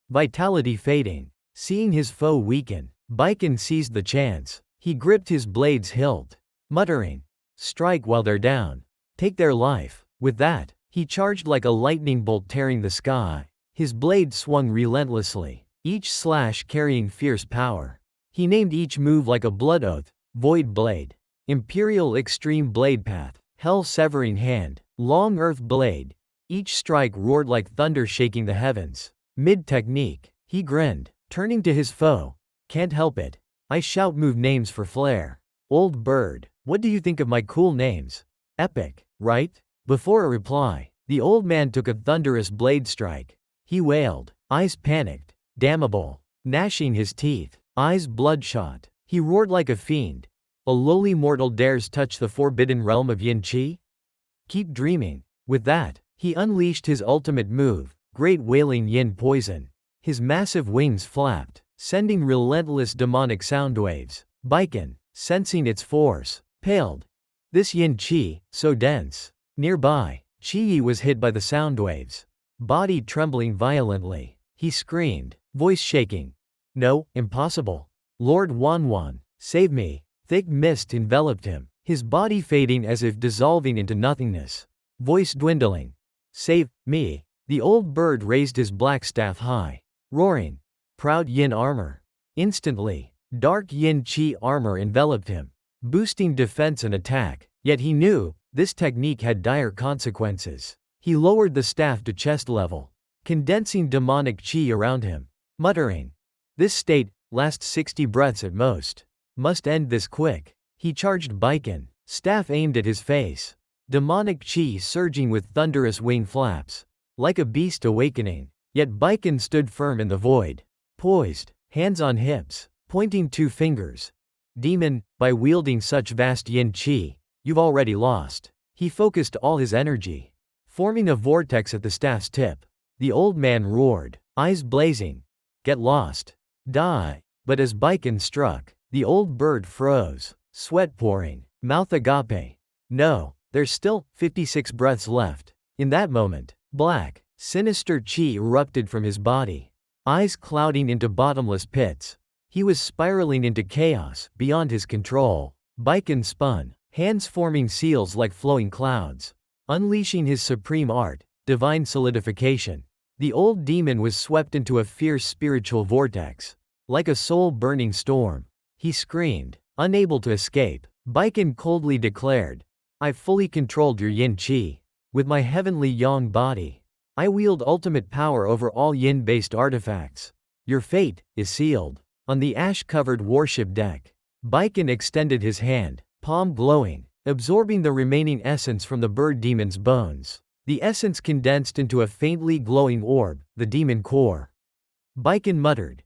Vitality fading. Seeing his foe weaken, Baiken seized the chance. He gripped his blade's hilt, muttering, strike while they're down. Take their life. With that, he charged like a lightning bolt tearing the sky. His blade swung relentlessly, each slash carrying fierce power. He named each move like a blood oath: Void Blade, Imperial Extreme Blade Path, Hell Severing Hand, Long Earth Blade. Each strike roared like thunder shaking the heavens. Mid-technique, he grinned, turning to his foe. Can't help it. I shout move names for flair. Old bird, what do you think of my cool names? Epic, right? Before a reply, the old man took a thunderous blade strike. He wailed, eyes panicked, damnable, gnashing his teeth, eyes bloodshot. He roared like a fiend. A lowly mortal dares touch the forbidden realm of yin chi? Keep dreaming. With that, he unleashed his ultimate move, Great Wailing Yin Poison. His massive wings flapped, sending relentless demonic sound waves. Baiken, sensing its force, paled. This yin qi, so dense. Nearby, Chi was hit by the sound waves. Body trembling violently, he screamed, voice shaking. No, impossible. Lord Wanwan, save me. Thick mist enveloped him, his body fading as if dissolving into nothingness. Voice dwindling. Save me. The old bird raised his black staff high, roaring. Proud yin armor. Instantly, dark yin qi armor enveloped him, boosting defense and attack, yet he knew, this technique had dire consequences. He lowered the staff to chest level, condensing demonic qi around him, muttering. This state lasts 60 breaths at most. Must end this quick. He charged Baiken, staff aimed at his face. Demonic qi surging with thunderous wing flaps. Like a beast awakening, yet Baiken stood firm in the void. Poised, hands on hips, pointing 2 fingers. Demon, by wielding such vast yin qi, you've already lost. He focused all his energy, forming a vortex at the staff's tip. The old man roared, eyes blazing. Get lost. Die. But as Baiken struck, the old bird froze, sweat pouring, mouth agape. No, there's still 56 breaths left. In that moment, black, sinister qi erupted from his body, eyes clouding into bottomless pits. He was spiraling into chaos beyond his control. Baiken spun, hands forming seals like flowing clouds, unleashing his supreme art, divine solidification. The old demon was swept into a fierce spiritual vortex. Like a soul-burning storm, he screamed, unable to escape. Baiken coldly declared, I've fully controlled your yin qi. With my heavenly yang body, I wield ultimate power over all yin-based artifacts. Your fate is sealed. On the ash-covered warship deck, Baiken extended his hand, palm glowing, absorbing the remaining essence from the bird demon's bones. The essence condensed into a faintly glowing orb, the demon core. Baiken muttered,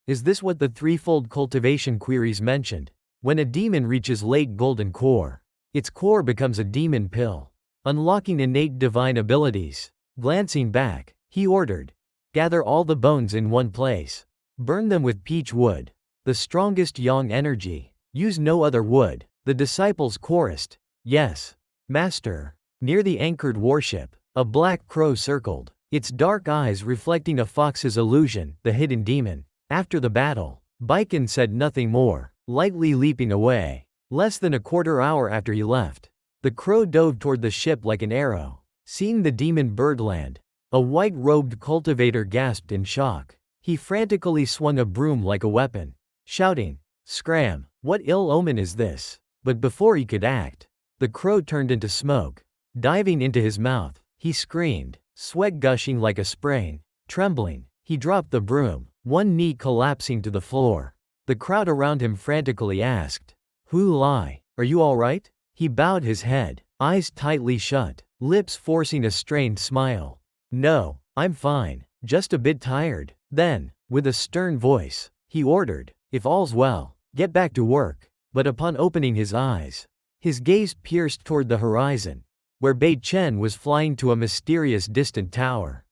is this what the threefold cultivation queries mentioned? When a demon reaches late golden core, its core becomes a demon pill, unlocking innate divine abilities. Glancing back, he ordered, gather all the bones in one place. Burn them with peach wood, the strongest yang energy. Use no other wood. The disciples chorused, yes, master. Near the anchored warship, a black crow circled, its dark eyes reflecting a fox's illusion, the hidden demon. After the battle, Baiken said nothing more, lightly leaping away. Less than a quarter hour after he left, the crow dove toward the ship like an arrow. Seeing the demon bird land, a white-robed cultivator gasped in shock. He frantically swung a broom like a weapon, shouting, Scram, what ill omen is this? But before he could act, the crow turned into smoke. Diving into his mouth, he screamed, sweat gushing like a sprain. Trembling, he dropped the broom, one knee collapsing to the floor. The crowd around him frantically asked, Hu Lai, are you all right? He bowed his head, eyes tightly shut, lips forcing a strained smile. No, I'm fine, just a bit tired. Then, with a stern voice, he ordered, if all's well, get back to work. But upon opening his eyes, his gaze pierced toward the horizon, where Bei Chen was flying to a mysterious distant tower.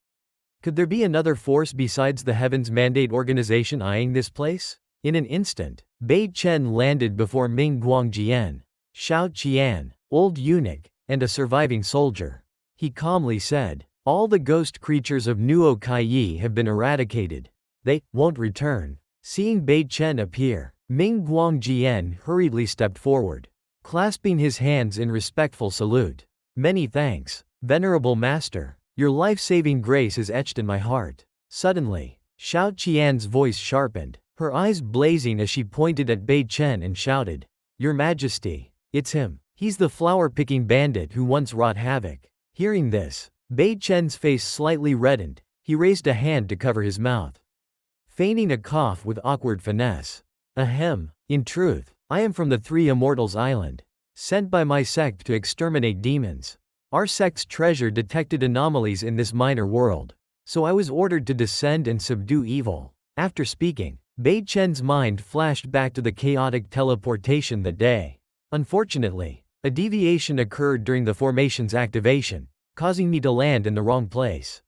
Could there be another force besides the Heavens Mandate organization eyeing this place? In an instant, Bei Chen landed before Ming Guangjian, Xiao Qian, old eunuch, and a surviving soldier. He calmly said, all the ghost creatures of Nuo Kaiyi have been eradicated. They won't return. Seeing Bei Chen appear, Ming Guangjian hurriedly stepped forward, clasping his hands in respectful salute. Many thanks, venerable master. Your life-saving grace is etched in my heart. Suddenly, Xiao Qian's voice sharpened, her eyes blazing as she pointed at Bei Chen and shouted, Your Majesty, it's him. He's the flower-picking bandit who once wrought havoc. Hearing this, Bei Chen's face slightly reddened. He raised a hand to cover his mouth, feigning a cough with awkward finesse. Ahem. In truth, I am from the Three Immortals Island, sent by my sect to exterminate demons. Our sect's treasure detected anomalies in this minor world, so I was ordered to descend and subdue evil. After speaking, Bei Chen's mind flashed back to the chaotic teleportation that day. Unfortunately, a deviation occurred during the formation's activation, causing me to land in the wrong place,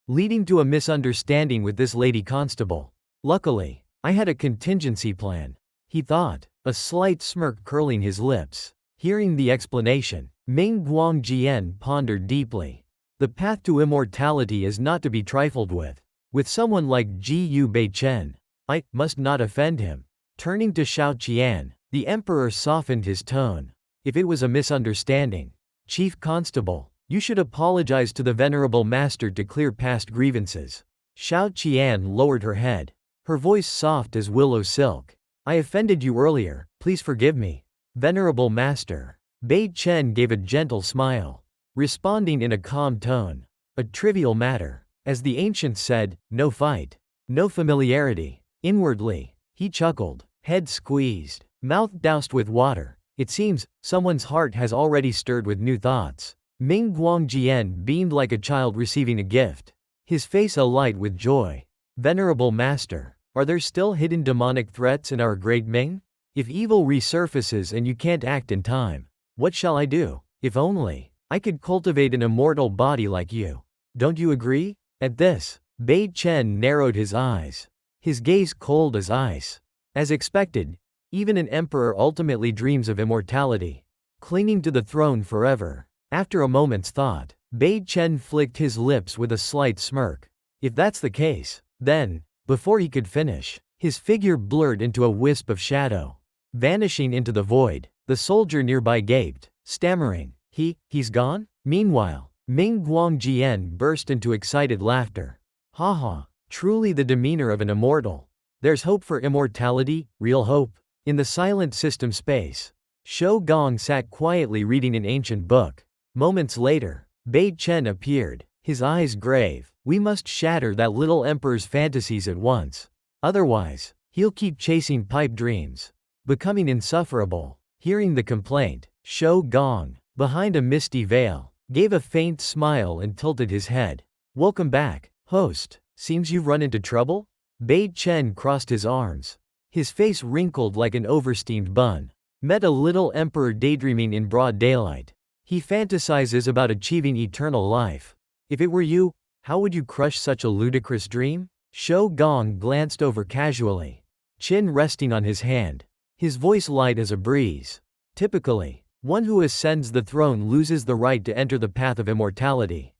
leading to a misunderstanding with this lady constable. Luckily, I had a contingency plan, he thought, a slight smirk curling his lips. Hearing the explanation, Ming Guangjian pondered deeply. The path to immortality is not to be trifled with. With someone like Ji Beichen, I must not offend him. Turning to Xiao Qian, the emperor softened his tone. If it was a misunderstanding, Chief Constable, you should apologize to the venerable master to clear past grievances. Xiao Qian lowered her head, her voice soft as willow silk. I offended you earlier, please forgive me. Venerable master. Bei Chen gave a gentle smile, responding in a calm tone. A trivial matter. As the ancients said, no fight, no familiarity. Inwardly, he chuckled, head squeezed, mouth doused with water. It seems, someone's heart has already stirred with new thoughts. Ming Guangjian beamed like a child receiving a gift, his face alight with joy. Venerable master, are there still hidden demonic threats in our great Ming? If evil resurfaces and you can't act in time, what shall I do? If only I could cultivate an immortal body like you. Don't you agree? At this, Bei Chen narrowed his eyes, his gaze cold as ice. As expected, even an emperor ultimately dreams of immortality, clinging to the throne forever. After a moment's thought, Bei Chen flicked his lips with a slight smirk. If that's the case, then, before he could finish, his figure blurred into a wisp of shadow. Vanishing into the void, the soldier nearby gaped, stammering, he's gone? Meanwhile, Ming Guangjian burst into excited laughter. Haha, truly the demeanor of an immortal. There's hope for immortality, real hope. In the silent system space, Shou Gong sat quietly reading an ancient book. Moments later, Bei Chen appeared, his eyes grave. We must shatter that little emperor's fantasies at once. Otherwise, he'll keep chasing pipe dreams, becoming insufferable. Hearing the complaint, Shou Gong, behind a misty veil, gave a faint smile and tilted his head. Welcome back, host. Seems you've run into trouble? Bei Chen crossed his arms, his face wrinkled like an oversteamed bun. Met a little emperor daydreaming in broad daylight. He fantasizes about achieving eternal life. If it were you, how would you crush such a ludicrous dream? Shou Gong glanced over casually, chin resting on his hand, his voice light as a breeze. Typically, one who ascends the throne loses the right to enter the path of immortality.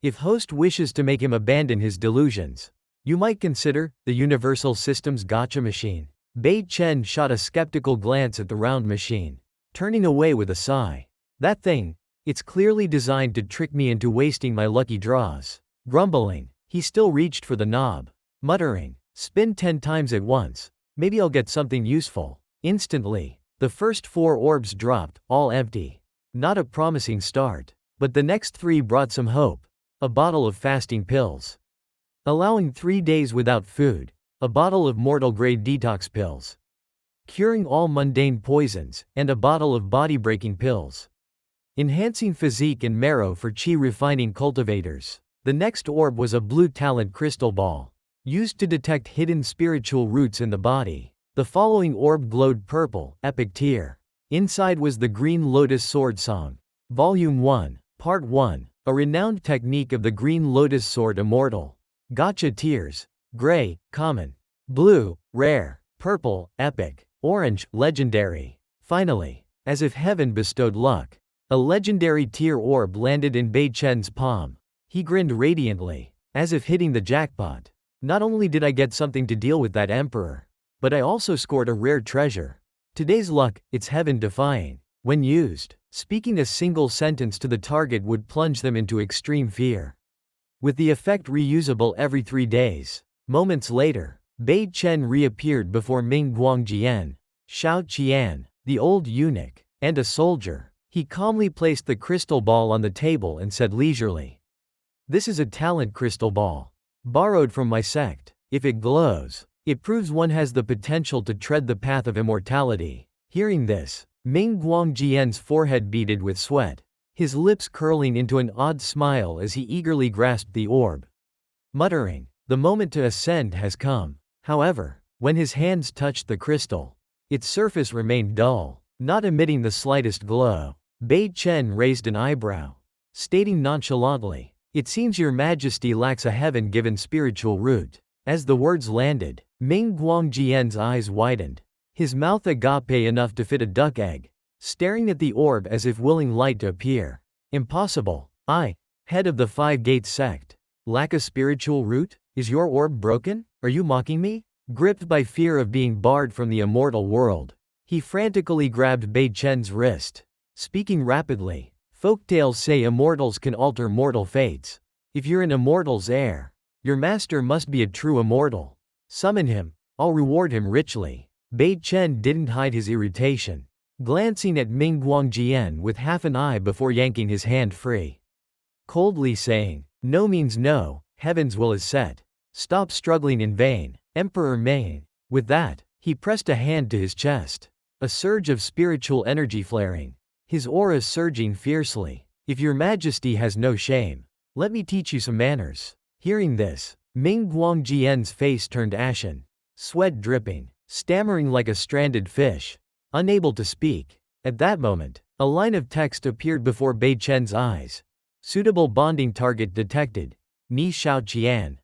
If host wishes to make him abandon his delusions, you might consider the universal system's gotcha machine. Bei Chen shot a skeptical glance at the round machine, turning away with a sigh. That thing, it's clearly designed to trick me into wasting my lucky draws. Grumbling, he still reached for the knob, muttering, spin 10 times at once, maybe I'll get something useful. Instantly, the first 4 orbs dropped, all empty. Not a promising start, but the next 3 brought some hope. A bottle of fasting pills, allowing 3 days without food. A bottle of mortal-grade detox pills, curing all mundane poisons, and a bottle of body-breaking pills, enhancing physique and marrow for chi-refining cultivators. The next orb was a blue talent crystal ball, used to detect hidden spiritual roots in the body. The following orb glowed purple, epic tier. Inside was the Green Lotus Sword Song. Volume 1, Part 1, a renowned technique of the Green Lotus Sword Immortal. Gotcha tiers. Gray, common. Blue, rare. Purple, epic. Orange, legendary. Finally, as if heaven bestowed luck, a legendary tier orb landed in Bei Chen's palm. He grinned radiantly, as if hitting the jackpot. Not only did I get something to deal with that emperor, but I also scored a rare treasure. Today's luck, it's heaven-defying. When used, speaking a single sentence to the target would plunge them into extreme fear, with the effect reusable every 3 days. Moments later, Bei Chen reappeared before Ming Guangjian, Xiao Qian, the old eunuch, and a soldier. He calmly placed the crystal ball on the table and said leisurely, "This is a talent crystal ball, borrowed from my sect. If it glows, it proves one has the potential to tread the path of immortality." Hearing this, Ming Guangjian's forehead beaded with sweat, his lips curling into an odd smile as he eagerly grasped the orb, muttering, "The moment to ascend has come." However, when his hands touched the crystal, its surface remained dull, not emitting the slightest glow. Bei Chen raised an eyebrow. stating nonchalantly, "It seems your majesty lacks a heaven-given spiritual root." As the words landed, Ming Guangjian's eyes widened, his mouth agape enough to fit a duck egg, staring at the orb as if willing light to appear. "Impossible. I, head of the Five Gates sect, lack a spiritual root? Is your orb broken? Are you mocking me?" Gripped by fear of being barred from the immortal world, he frantically grabbed Bei Chen's wrist. Speaking rapidly, folktales say immortals can alter mortal fates. If you're an immortal's heir, your master must be a true immortal. Summon him, I'll reward him richly. Bei Chen didn't hide his irritation, glancing at Ming Guangjian with half an eye before yanking his hand free. Coldly saying, "No means no, heaven's will is set. Stop struggling in vain, Emperor Ming." With that, he pressed a hand to his chest. A surge of spiritual energy flaring, his aura surging fiercely. "If your majesty has no shame, let me teach you some manners." Hearing this, Ming Guangjian's face turned ashen, sweat dripping, stammering like a stranded fish, unable to speak. At that moment, a line of text appeared before Bei Chen's eyes. Suitable bonding target detected. Ni Xiao Qian.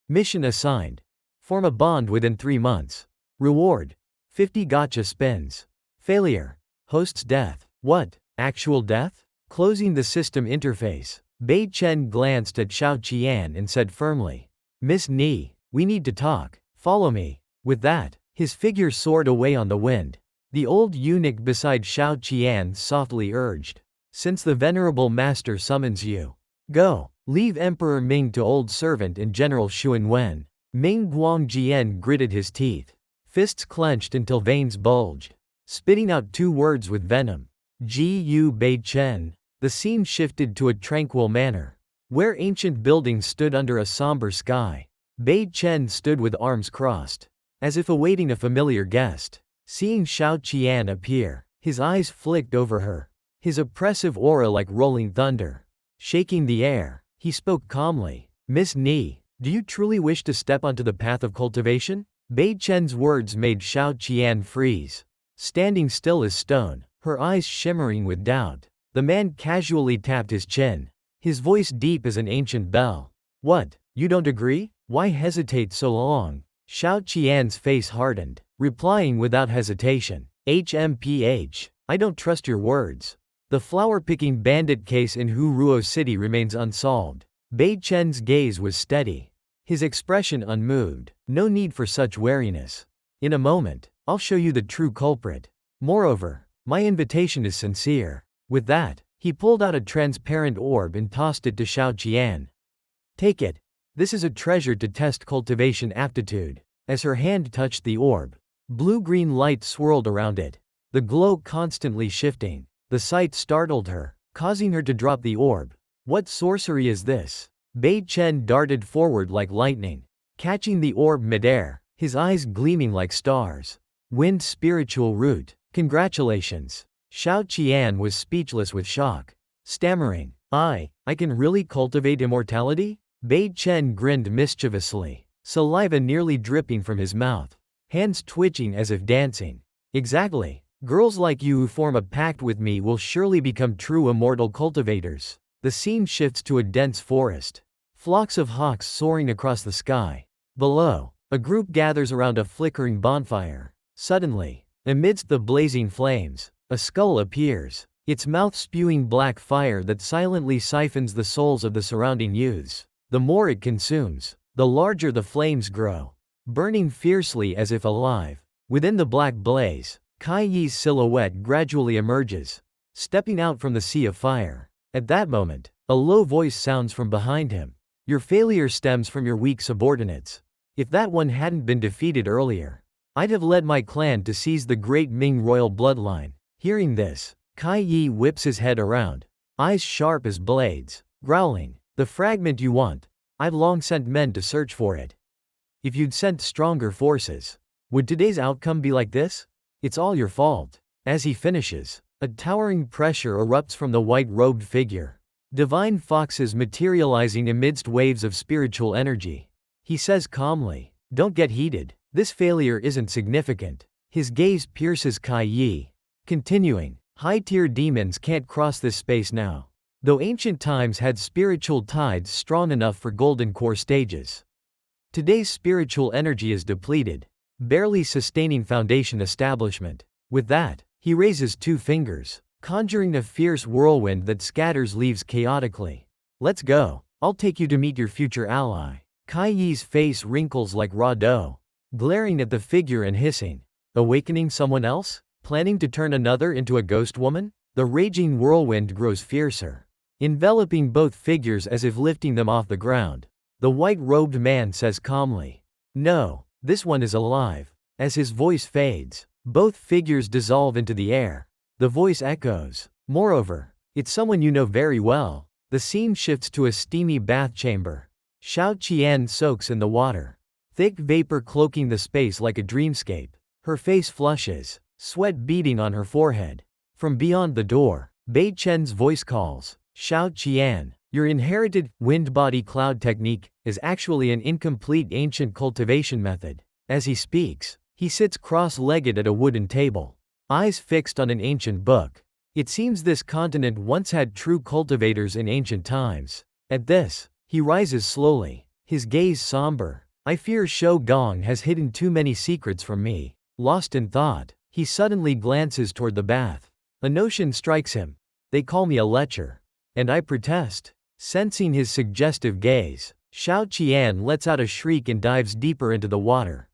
Mission assigned. Form a bond within 3 months. Reward: 50 gotcha spins. Failure: host's death. What? Actual death? Closing the system interface, Bei Chen glanced at Xiao Qian and said firmly, "Miss Ni, we need to talk. Follow me." With that, his figure soared away on the wind. The old eunuch beside Xiao Qian softly urged, "Since the venerable master summons you, go. Leave Emperor Ming to old servant and General Xun Wen." Ming Guangjian gritted his teeth, fists clenched until veins bulged, spitting out 2 words with venom. "Gu Bei Chen." The scene shifted to a tranquil manor, where ancient buildings stood under a somber sky. Bei Chen stood with arms crossed, as if awaiting a familiar guest. Seeing Xiao Qian appear, his eyes flicked over her, his oppressive aura like rolling thunder, shaking the air. He spoke calmly, "Miss Ni, do you truly wish to step onto the path of cultivation?" Bei Chen's words made Xiao Qian freeze, standing still as stone, her eyes shimmering with doubt. The man casually tapped his chin, his voice deep as an ancient bell. "What, you don't agree? Why hesitate so long?" Xiao Qian's face hardened, replying without hesitation, "HMPH, I don't trust your words." The flower-picking bandit case in Huruo City remains unsolved. Bei Chen's gaze was steady, his expression unmoved. "No need for such wariness. In a moment, I'll show you the true culprit. Moreover, my invitation is sincere." With that, he pulled out a transparent orb and tossed it to Xiao Qian. "Take it. This is a treasure to test cultivation aptitude." As her hand touched the orb, blue-green light swirled around it, the glow constantly shifting. The sight startled her, causing her to drop the orb. "What sorcery is this?" Bei Chen darted forward like lightning, catching the orb midair, his eyes gleaming like stars. "Wind spiritual root. Congratulations." Xiao Qian was speechless with shock, stammering, I can really cultivate immortality?" Bei Chen grinned mischievously, saliva nearly dripping from his mouth, hands twitching as if dancing. "Exactly. Girls like you who form a pact with me will surely become true immortal cultivators." The scene shifts to a dense forest, flocks of hawks soaring across the sky. Below, a group gathers around a flickering bonfire. Suddenly, amidst the blazing flames, a skull appears, its mouth spewing black fire that silently siphons the souls of the surrounding youths. The more it consumes, the larger the flames grow, burning fiercely as if alive. Within the black blaze, Kai Yi's silhouette gradually emerges, stepping out from the sea of fire. At that moment, a low voice sounds from behind him. "Your failure stems from your weak subordinates. If that one hadn't been defeated earlier, I'd have led my clan to seize the great Ming royal bloodline." Hearing this, Kai Yi whips his head around, eyes sharp as blades, growling, "The fragment you want, I've long sent men to search for it. If you'd sent stronger forces, would today's outcome be like this? It's all your fault." As he finishes, a towering pressure erupts from the white-robed figure, divine foxes materializing amidst waves of spiritual energy. He says calmly, "Don't get heated, this failure isn't significant." His gaze pierces Kai Yi, continuing, "High-tier demons can't cross this space now. though ancient times had spiritual tides strong enough for golden core stages. Today's spiritual energy is depleted, barely sustaining foundation establishment. With that, he raises 2 fingers, conjuring a fierce whirlwind that scatters leaves chaotically. Let's go. I'll take you to meet your future ally. Kai Yi's face wrinkles like raw dough, glaring at the figure and hissing. Awakening someone else? Planning to turn another into a ghost woman? The raging whirlwind grows fiercer, enveloping both figures as if lifting them off the ground. The white-robed man says calmly, "No, this one is alive." As his voice fades, both figures dissolve into the air. The voice echoes, "Moreover, it's someone you know very well." The scene shifts to a steamy bath chamber. Xiao Qian soaks in the water, thick vapor cloaking the space like a dreamscape. Her face flushes, sweat beading on her forehead. From beyond the door, Bei Chen's voice calls, "Xiao Qian, your inherited wind-body cloud technique is actually an incomplete ancient cultivation method." As he speaks, he sits cross-legged at a wooden table, eyes fixed on an ancient book. It seems this continent once had true cultivators in ancient times. At this, he rises slowly, his gaze somber. "I fear Shou Gong has hidden too many secrets from me." Lost in thought, he suddenly glances toward the bath. A notion strikes him. They call me a lecher. And I protest. Sensing his suggestive gaze, Xiao Qian lets out a shriek and dives deeper into the water.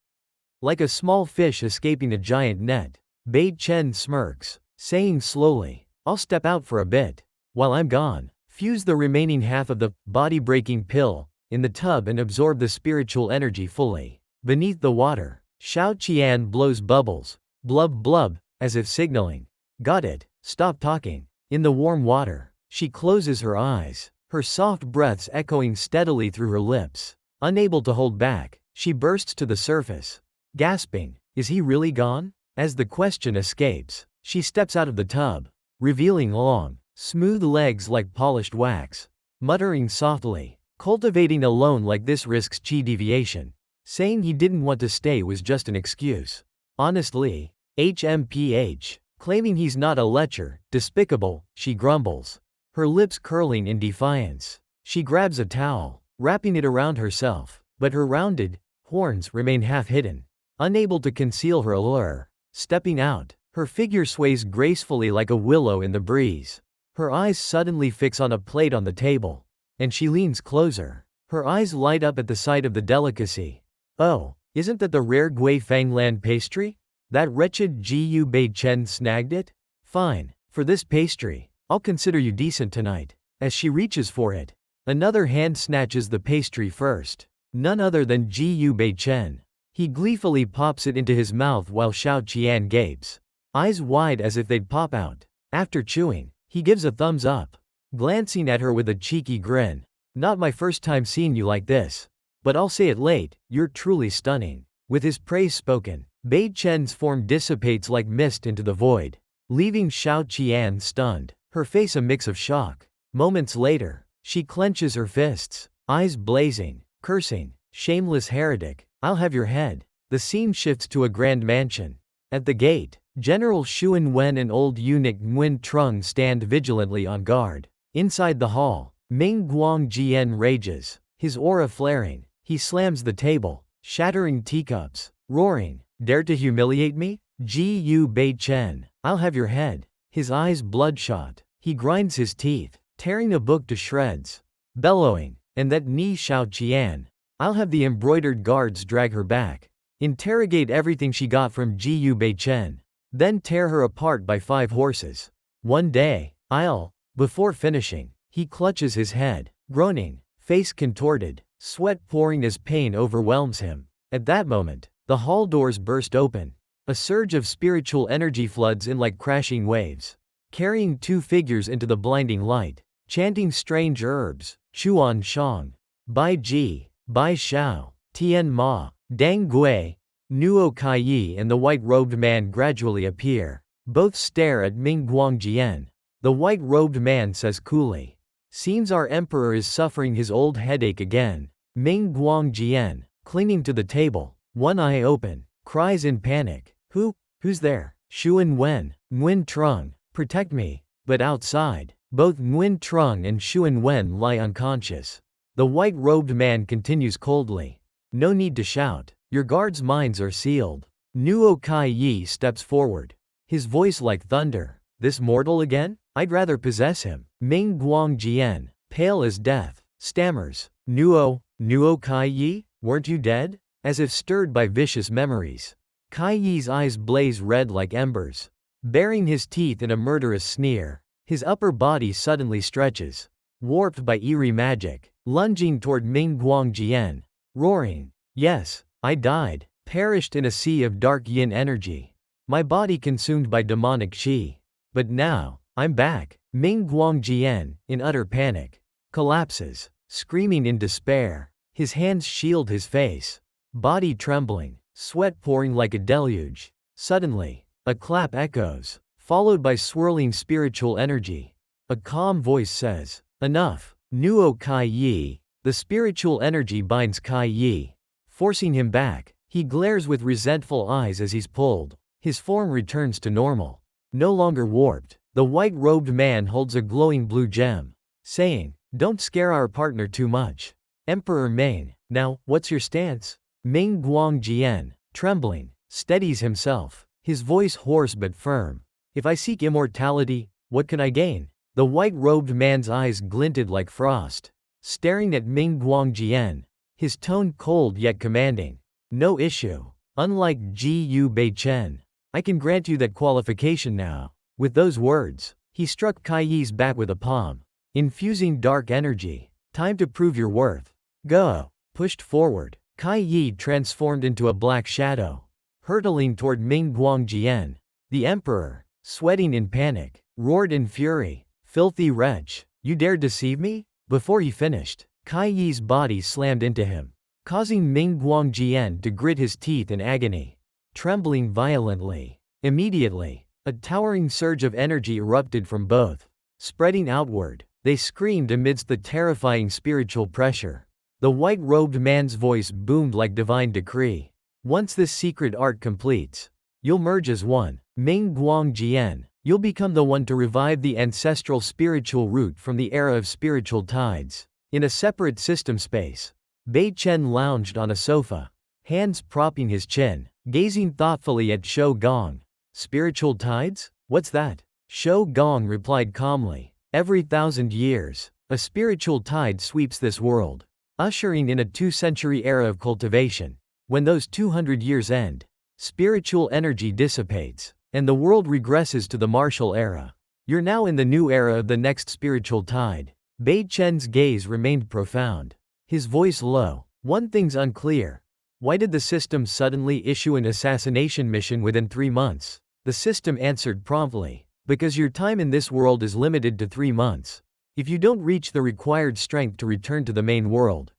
Like a small fish escaping a giant net, Bei Chen smirks, saying slowly, "I'll step out for a bit. While I'm gone, fuse the remaining half of the body-breaking pill in the tub and absorb the spiritual energy fully." Beneath the water, Xiao Qian blows bubbles, blub blub, as if signaling, "Got it, stop talking." In the warm water, she closes her eyes, her soft breaths echoing steadily through her lips. Unable to hold back, she bursts to the surface, gasping, "Is he really gone?" As the question escapes, she steps out of the tub, revealing long, smooth legs like polished wax. Muttering softly, "Cultivating alone like this risks chi deviation. Saying he didn't want to stay was just an excuse. Honestly, HMPH. Claiming he's not a lecher, despicable," she grumbles, her lips curling in defiance. She grabs a towel, wrapping it around herself, but her rounded horns remain half-hidden, unable to conceal her allure. Stepping out, her figure sways gracefully like a willow in the breeze. Her eyes suddenly fix on a plate on the table, and she leans closer. Her eyes light up at the sight of the delicacy. "Oh, isn't that the rare Gui Fanglan pastry? That wretched Gu Bei Chen snagged it? Fine, for this pastry, I'll consider you decent tonight." As she reaches for it, another hand snatches the pastry first. None other than Gu Bei Chen. He gleefully pops it into his mouth while Xiao Qian gapes, eyes wide as if they'd pop out. After chewing, he gives a thumbs up, glancing at her with a cheeky grin. "Not my first time seeing you like this. But I'll say it late, you're truly stunning." With his praise spoken, Bei Chen's form dissipates like mist into the void, leaving Xiao Qian stunned, her face a mix of shock. Moments later, she clenches her fists, eyes blazing, cursing, "Shameless heretic, I'll have your head." The scene shifts to a grand mansion. At the gate, General Xun Wen and old eunuch Nguyen Trung stand vigilantly on guard. Inside the hall, Ming Guangjian rages, his aura flaring. He slams the table, shattering teacups, roaring, "Dare to humiliate me? Gu Bei Chen, I'll have your head." His eyes bloodshot, he grinds his teeth, tearing a book to shreds, bellowing, "And that knee Xiao Qian. I'll have the embroidered guards drag her back, interrogate everything she got from Gu Bei Chen, then tear her apart by 5 horses. One day, I'll..." Before finishing, he clutches his head, groaning, face contorted, sweat pouring as pain overwhelms him. At that moment, the hall doors burst open. A surge of spiritual energy floods in like crashing waves, carrying 2 figures into the blinding light, chanting strange herbs, Chuan Shang, Bai Ji, Bai Xiao, Tian Ma, Dang Gui. Nuo Kaiyi and the white-robed man gradually appear. Both stare at Ming Guangjian. The white-robed man says coolly, "Seems our emperor is suffering his old headache again." Ming Guangjian, clinging to the table, one eye open, cries in panic, Who's there?" "Xun Wen, Nguyen Trung, protect me." But outside, Both Nguyen Trung and Xuan Wen lie unconscious. The white-robed man continues coldly. No need to shout. Your guards' minds are sealed. Nuo Kai Yi steps forward. His voice like thunder. This mortal again? I'd rather possess him. Ming Guang Jian, pale as death, stammers. Nuo Kai Yi? Weren't you dead? As if stirred by vicious memories. Kai Yi's eyes blaze red like embers. Baring his teeth in a murderous sneer, his upper body suddenly stretches. Warped by eerie magic, lunging toward Ming Guang Jian. Roaring. Yes, I died, perished in a sea of dark yin energy. My body consumed by demonic qi. But now, I'm back. Ming Guang Jian, in utter panic, collapses, screaming in despair. His hands shield his face. Body trembling, sweat pouring like a deluge. Suddenly, a clap echoes, followed by swirling spiritual energy. A calm voice says, "Enough." Nuo Kai Yi. The spiritual energy binds Kai Yi, forcing him back. He glares with resentful eyes as he's pulled. His form returns to normal. No longer warped, the white-robed man holds a glowing blue gem, saying, "Don't scare our partner too much. Emperor Ming, now, what's your stance?" Ming Guang Jian, trembling, steadies himself, his voice hoarse but firm. "If I seek immortality, what can I gain?" The white-robed man's eyes glinted like frost, staring at Ming Guang Jian, his tone cold yet commanding. "No issue. Unlike Ji Yu Bei Chen, I can grant you that qualification now." With those words, he struck Kai Yi's back with a palm, infusing dark energy. "Time to prove your worth. Go." Pushed forward, Kai Yi transformed into a black shadow, hurtling toward Ming Guang Jian. The emperor, sweating in panic, roared in fury, "Filthy wretch, you dared deceive me?" Before he finished, Kai Yi's body slammed into him, causing Ming Guang Jian to grit his teeth in agony, trembling violently. Immediately, a towering surge of energy erupted from both. Spreading outward, they screamed amidst the terrifying spiritual pressure. The white-robed man's voice boomed like divine decree. "Once this secret art completes, you'll merge as one. Ming Guang Jian, you'll become the one to revive the ancestral spiritual root from the era of spiritual tides." In a separate system space, Bei Chen lounged on a sofa, hands propping his chin, gazing thoughtfully at Shou Gong. "Spiritual tides? What's that?" Shou Gong replied calmly. "Every 1,000 years, a spiritual tide sweeps this world, ushering in a 2-century era of cultivation. When those 200 years end, spiritual energy dissipates, and the world regresses to the martial era. You're now in the new era of the next spiritual tide." Bei Chen's gaze remained profound, his voice low. "One thing's unclear. Why did the system suddenly issue an assassination mission within 3 months?" The system answered promptly, "Because your time in this world is limited to 3 months. If you don't reach the required strength to return to the main world,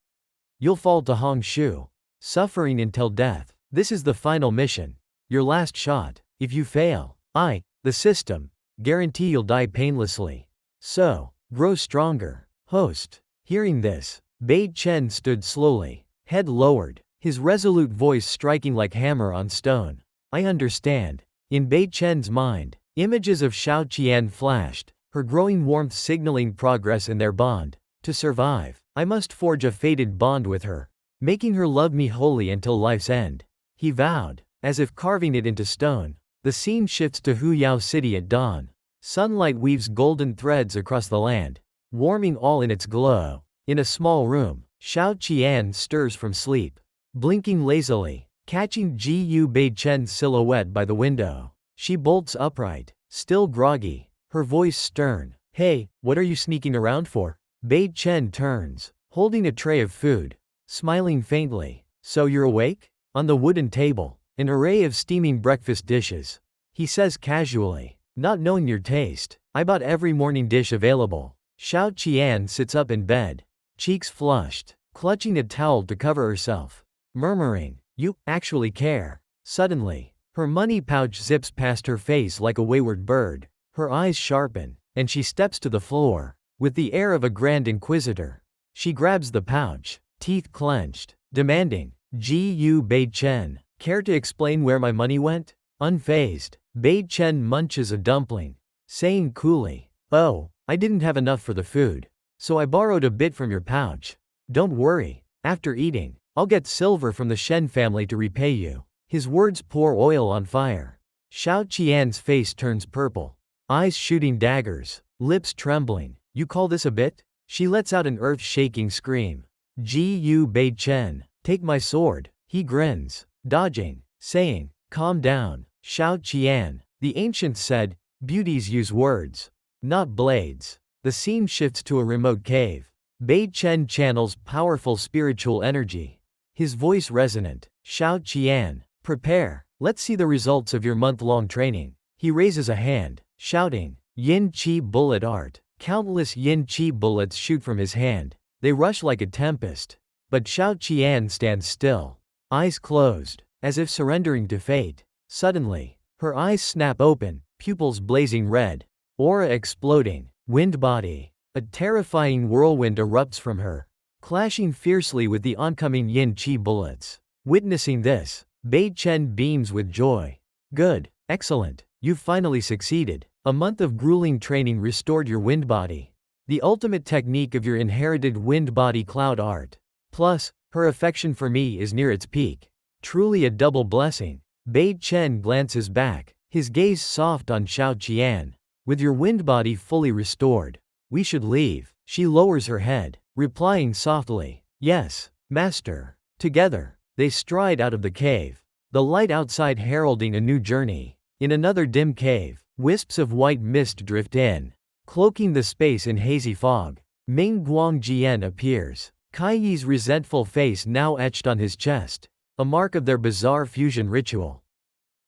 you'll fall to Hong Shu, suffering until death. This is the final mission, your last shot. If you fail, the system, guarantee you'll die painlessly. So, grow stronger." Host. Hearing this, Bei Chen stood slowly, head lowered, his resolute voice striking like hammer on stone. "I understand." In Bei Chen's mind, images of Shao Qian flashed, her growing warmth signaling progress in their bond. "To survive, I must forge a fated bond with her, making her love me wholly until life's end," he vowed, as if carving it into stone. The scene shifts to Huyao City at dawn. Sunlight weaves golden threads across the land, warming all in its glow. In a small room, Shao Qian stirs from sleep, blinking lazily, catching Ji Yu Bei Chen's silhouette by the window. She bolts upright, still groggy, her voice stern. "Hey, what are you sneaking around for?" Bei Chen turns, holding a tray of food, smiling faintly. "So you're awake?" On the wooden table, an array of steaming breakfast dishes. He says casually, "Not knowing your taste, I bought every morning dish available." Shao Qian sits up in bed, cheeks flushed, clutching a towel to cover herself, murmuring, "You actually care." Suddenly, her money pouch zips past her face like a wayward bird. Her eyes sharpen, and she steps to the floor. With the air of a grand inquisitor, she grabs the pouch, teeth clenched, demanding, "Ji Yu Bei Chen, care to explain where my money went?" Unfazed, Bei Chen munches a dumpling, saying coolly, "Oh, I didn't have enough for the food. So I borrowed a bit from your pouch. Don't worry. After eating, I'll get silver from the Shen family to repay you. His words pour oil on fire. Xiao Qian's face turns purple. Eyes shooting daggers. Lips trembling. You call this a bit? She lets out an earth-shaking scream. Gu Bei Chen. Take my sword. He grins, dodging, saying, calm down, Xiao Qian. The ancient said, beauties use words, not blades. The scene shifts to a remote cave. Bei Chen channels powerful spiritual energy. His voice resonant. Xiao Qian, prepare. Let's see the results of your month-long training. He raises a hand, shouting, Yin Qi bullet art. Countless Yin Qi bullets shoot from his hand. They rush like a tempest. But Xiao Qian stands still, eyes closed, as if surrendering to fate. Suddenly, her eyes snap open, pupils blazing red, aura exploding, wind body. A terrifying whirlwind erupts from her, clashing fiercely with the oncoming Yin Qi bullets. Witnessing this, Bei Chen beams with joy. Good, excellent, you've finally succeeded. A month of grueling training restored your wind body. The ultimate technique of your inherited wind body cloud art. Plus, her affection for me is near its peak. Truly a double blessing. Bei Chen glances back, his gaze soft on Xiao Qian. With your wind body fully restored, we should leave. She lowers her head, replying softly, yes, master. Together, they stride out of the cave, the light outside heralding a new journey. In another dim cave, wisps of white mist drift in, cloaking the space in hazy fog. Ming Guangjian appears, Kai Yi's resentful face now etched on his chest, a mark of their bizarre fusion ritual.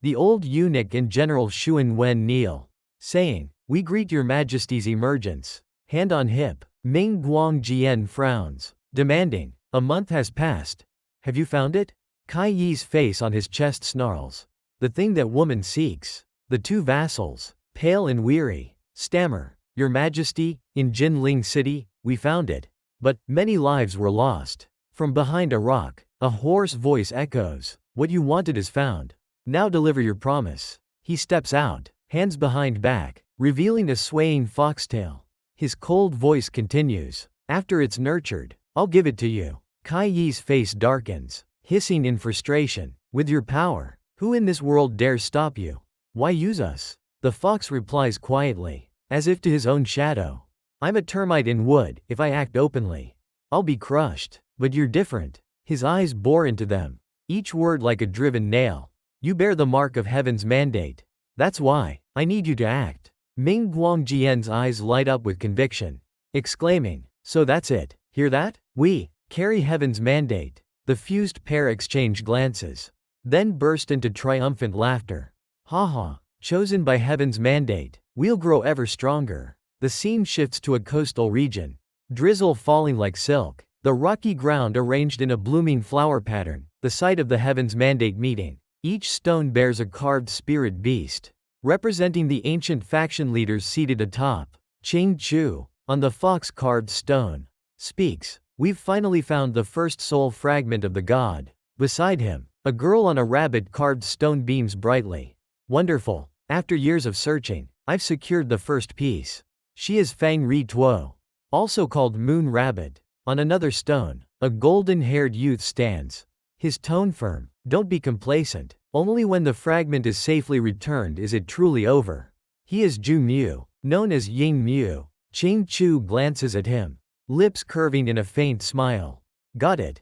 The old eunuch and General Xun Wen kneel, saying, we greet your majesty's emergence. Hand on hip, Ming Guangjian frowns, demanding, a month has passed. Have you found it? Kai Yi's face on his chest snarls. The thing that woman seeks. The two vassals, pale and weary, stammer, your majesty, in Jinling City, we found it. But many lives were lost. From behind a rock, a hoarse voice echoes, what you wanted is found. Now deliver your promise. He steps out, hands behind back, revealing a swaying foxtail. His cold voice continues, after it's nurtured, I'll give it to you. Kai Yi's face darkens, hissing in frustration, with your power, who in this world dares stop you? Why use us? The fox replies quietly, as if to his own shadow. I'm a termite in wood. If I act openly, I'll be crushed. But you're different. His eyes bore into them, each word like a driven nail. You bear the mark of heaven's mandate. That's why I need you to act. Ming Guangjian's eyes light up with conviction, exclaiming, so that's it. Hear that? We carry heaven's mandate. The fused pair exchange glances, then burst into triumphant laughter. Ha ha, chosen by heaven's mandate, we'll grow ever stronger. The scene shifts to a coastal region, drizzle falling like silk, the rocky ground arranged in a blooming flower pattern, the site of the heaven's mandate meeting. Each stone bears a carved spirit beast, representing the ancient faction leaders seated atop. Qing Chu, on the fox-carved stone, speaks, we've finally found the first soul fragment of the god. Beside him, a girl on a rabbit-carved stone beams brightly. Wonderful. After years of searching, I've secured the first piece. She is Fang Ri Tuo, also called Moon Rabbit. On another stone, a golden-haired youth stands, his tone firm. Don't be complacent. Only when the fragment is safely returned is it truly over. He is Ju Mu, known as Ying Mu. Qing Chu glances at him, lips curving in a faint smile. Got it,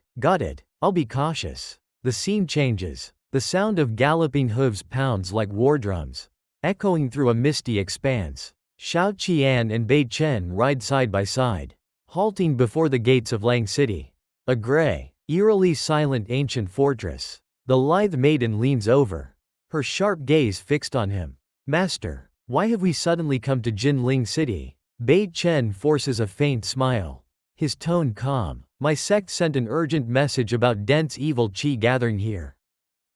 I'll be cautious. The scene changes. The sound of galloping hooves pounds like war drums, echoing through a misty expanse. Xiao Qian and Bei Chen ride side by side, halting before the gates of Lang City. A gray, eerily silent ancient fortress. The lithe maiden leans over, her sharp gaze fixed on him. Master, why have we suddenly come to Jinling City? Bei Chen forces a faint smile, his tone calm. My sect sent an urgent message about dense evil qi gathering here,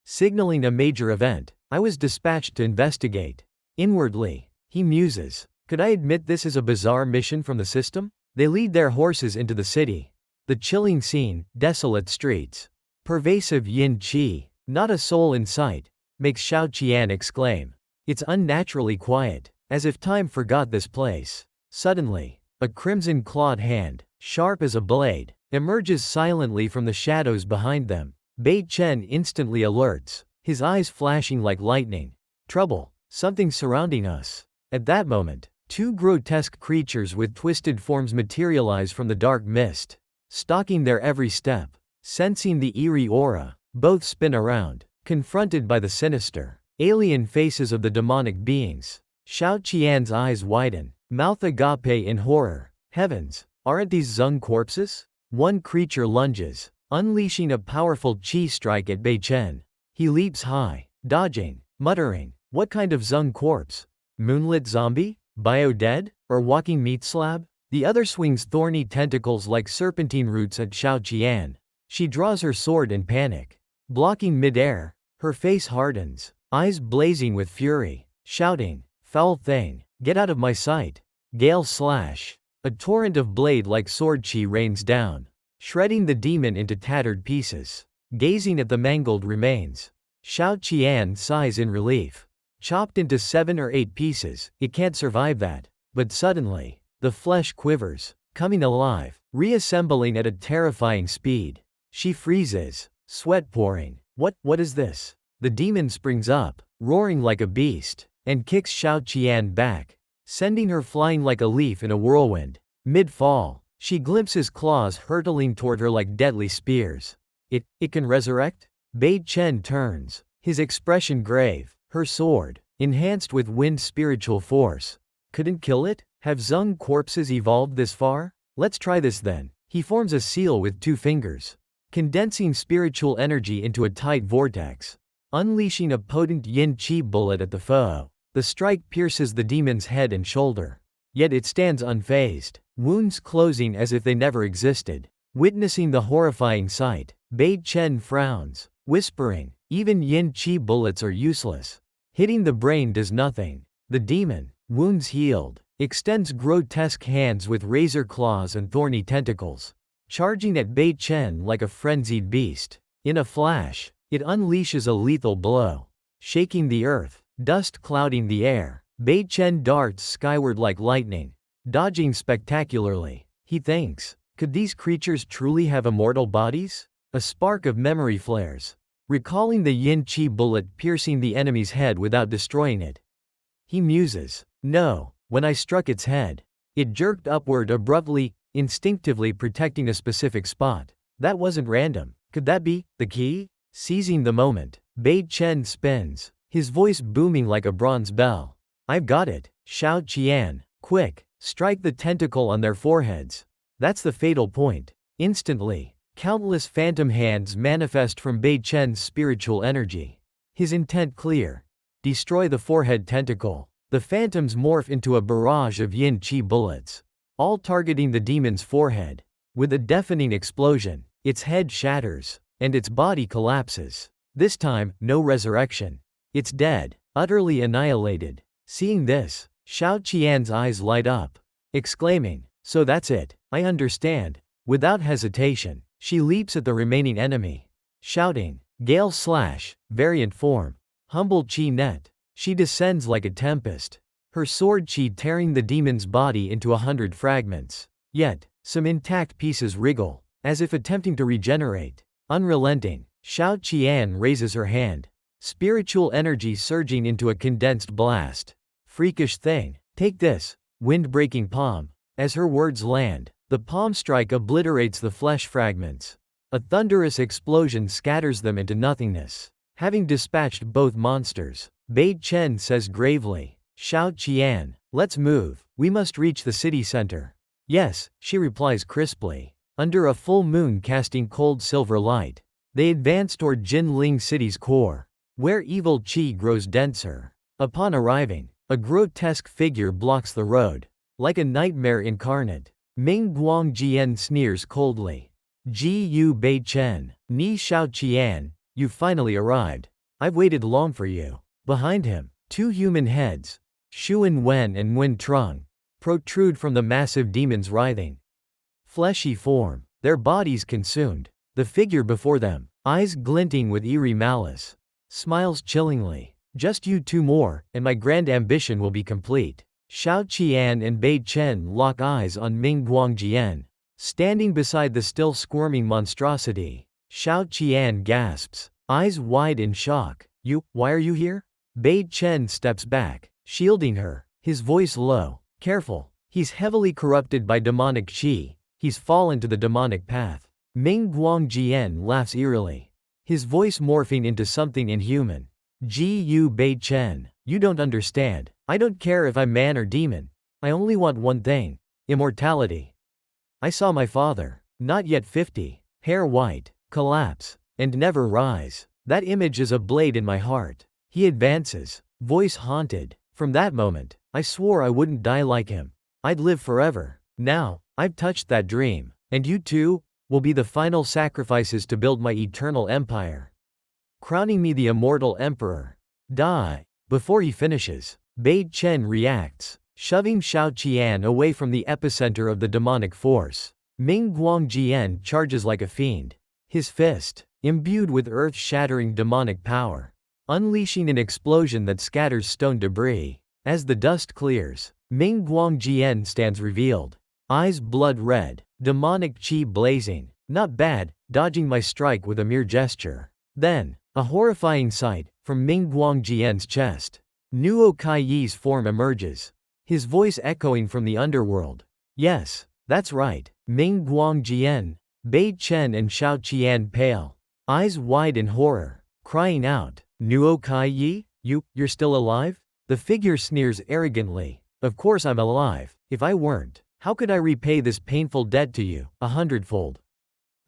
signaling a major event. I was dispatched to investigate. Inwardly, he muses, could I admit this is a bizarre mission from the system? They lead their horses into the city. The chilling scene, desolate streets, pervasive yin qi, not a soul in sight, makes Xiao Qian exclaim. It's unnaturally quiet, as if time forgot this place. Suddenly, a crimson-clawed hand, sharp as a blade, emerges silently from the shadows behind them. Bei Chen instantly alerts, his eyes flashing like lightning. Trouble, something surrounding us. At that moment, two grotesque creatures with twisted forms materialize from the dark mist, stalking their every step. Sensing the eerie aura, both spin around, confronted by the sinister, alien faces of the demonic beings. Xiao Qian's eyes widen, mouth agape in horror. Heavens, aren't these Zung corpses? One creature lunges, unleashing a powerful chi strike at Bei Chen. He leaps high, dodging, muttering, "What kind of Zung corpse? Moonlit zombie? Bio-dead? Or walking meat slab?" The other swings thorny tentacles like serpentine roots at Xiao Qian. She draws her sword in panic. Blocking mid-air, her face hardens, eyes blazing with fury, shouting, "Foul thing, get out of my sight!" Gale slash. A torrent of blade-like sword chi rains down, shredding the demon into tattered pieces. Gazing at the mangled remains, Xiao Qian sighs in relief. Chopped into 7 or 8 pieces, it can't survive that. But suddenly, the flesh quivers, coming alive, reassembling at a terrifying speed. She freezes, sweat pouring. What is this? The demon springs up, roaring like a beast, and kicks Xiao Qian back, sending her flying like a leaf in a whirlwind. Mid-fall, she glimpses claws hurtling toward her like deadly spears. It can resurrect? Bei Chen turns, his expression grave. Her sword, enhanced with wind spiritual force, couldn't kill it? Have Zung corpses evolved this far? Let's try this then. He forms a seal with 2 fingers, condensing spiritual energy into a tight vortex, unleashing a potent yin chi bullet at the foe. The strike pierces the demon's head and shoulder. Yet it stands unfazed, wounds closing as if they never existed. Witnessing the horrifying sight, Bei Chen frowns, whispering, "Even yin chi bullets are useless. Hitting the brain does nothing." The demon, wounds healed, extends grotesque hands with razor claws and thorny tentacles, charging at Bei Chen like a frenzied beast. In a flash, it unleashes a lethal blow, shaking the earth, dust clouding the air. Bei Chen darts skyward like lightning, dodging spectacularly. He thinks, could these creatures truly have immortal bodies? A spark of memory flares, recalling the yin chi bullet piercing the enemy's head without destroying it. He muses, "No, when I struck its head, it jerked upward abruptly, instinctively protecting a specific spot. That wasn't random. Could that be the key?" Seizing the moment, Bei Chen spins, his voice booming like a bronze bell. "I've got it, Xiao Qian, quick, strike the tentacle on their foreheads. That's the fatal point." Instantly, countless phantom hands manifest from Bei Chen's spiritual energy. His intent clear. Destroy the forehead tentacle. The phantoms morph into a barrage of yin chi bullets, all targeting the demon's forehead. With a deafening explosion, its head shatters, and its body collapses. This time, no resurrection. It's dead, utterly annihilated. Seeing this, Xiao Qian's eyes light up, exclaiming, "So that's it, I understand." Without hesitation, she leaps at the remaining enemy, shouting, "Gale slash, variant form, humble chi net." She descends like a tempest, her sword chi tearing the demon's body into 100 fragments. Yet, some intact pieces wriggle, as if attempting to regenerate. Unrelenting, Xiao Qian raises her hand, spiritual energy surging into a condensed blast. "Freakish thing, take this, wind-breaking palm." As her words land, the palm strike obliterates the flesh fragments. A thunderous explosion scatters them into nothingness. Having dispatched both monsters, Bei Chen says gravely, "Xiao Qian, let's move, we must reach the city center." "Yes," she replies crisply. Under a full moon casting cold silver light, they advance toward Jinling City's core, where evil qi grows denser. Upon arriving, a grotesque figure blocks the road, like a nightmare incarnate. Ming Guangjian sneers coldly. "Ji Yu Bei Chen, Ni Xiao Qian, you've finally arrived. I've waited long for you." Behind him, 2 human heads, Xuan Wen and Wen Trung, protrude from the massive demon's writhing, fleshy form, their bodies consumed. The figure before them, eyes glinting with eerie malice, smiles chillingly. "Just you 2 more, and my grand ambition will be complete." Xiao Qian and Bei Chen lock eyes on Ming Guangjian, standing beside the still squirming monstrosity. Xiao Qian gasps, eyes wide in shock. Why are you here? Bei Chen steps back, shielding her, his voice low. Careful, he's heavily corrupted by demonic qi, he's fallen to the demonic path. Ming Guangjian laughs eerily, his voice morphing into something inhuman. Bei Chen, you don't understand. I don't care if I'm man or demon. I only want one thing: immortality. I saw my father, not yet 50, hair white, collapse, and never rise. That image is a blade in my heart. He advances, voice haunted. From that moment, I swore I wouldn't die like him. I'd live forever. Now, I've touched that dream, and you too will be the final sacrifices to build my eternal empire, crowning me the immortal emperor. Die. Before he finishes, Bei Chen reacts, shoving Xiao Qian away from the epicenter of the demonic force. Ming Guangjian charges like a fiend, his fist, imbued with earth-shattering demonic power, unleashing an explosion that scatters stone debris. As the dust clears, Ming Guangjian stands revealed, eyes blood red, demonic qi blazing. Not bad, dodging my strike with a mere gesture. Then, a horrifying sight, from Ming Guangjian's chest. Nuo Kaiyi's form emerges, his voice echoing from the underworld. Yes, that's right, Ming Guangjian. Bei Chen and Xiao Qian pale, eyes wide in horror, crying out, Nuo Kaiyi? You're still alive? The figure sneers arrogantly. Of course I'm alive. If I weren't, how could I repay this painful debt to you? 100-fold?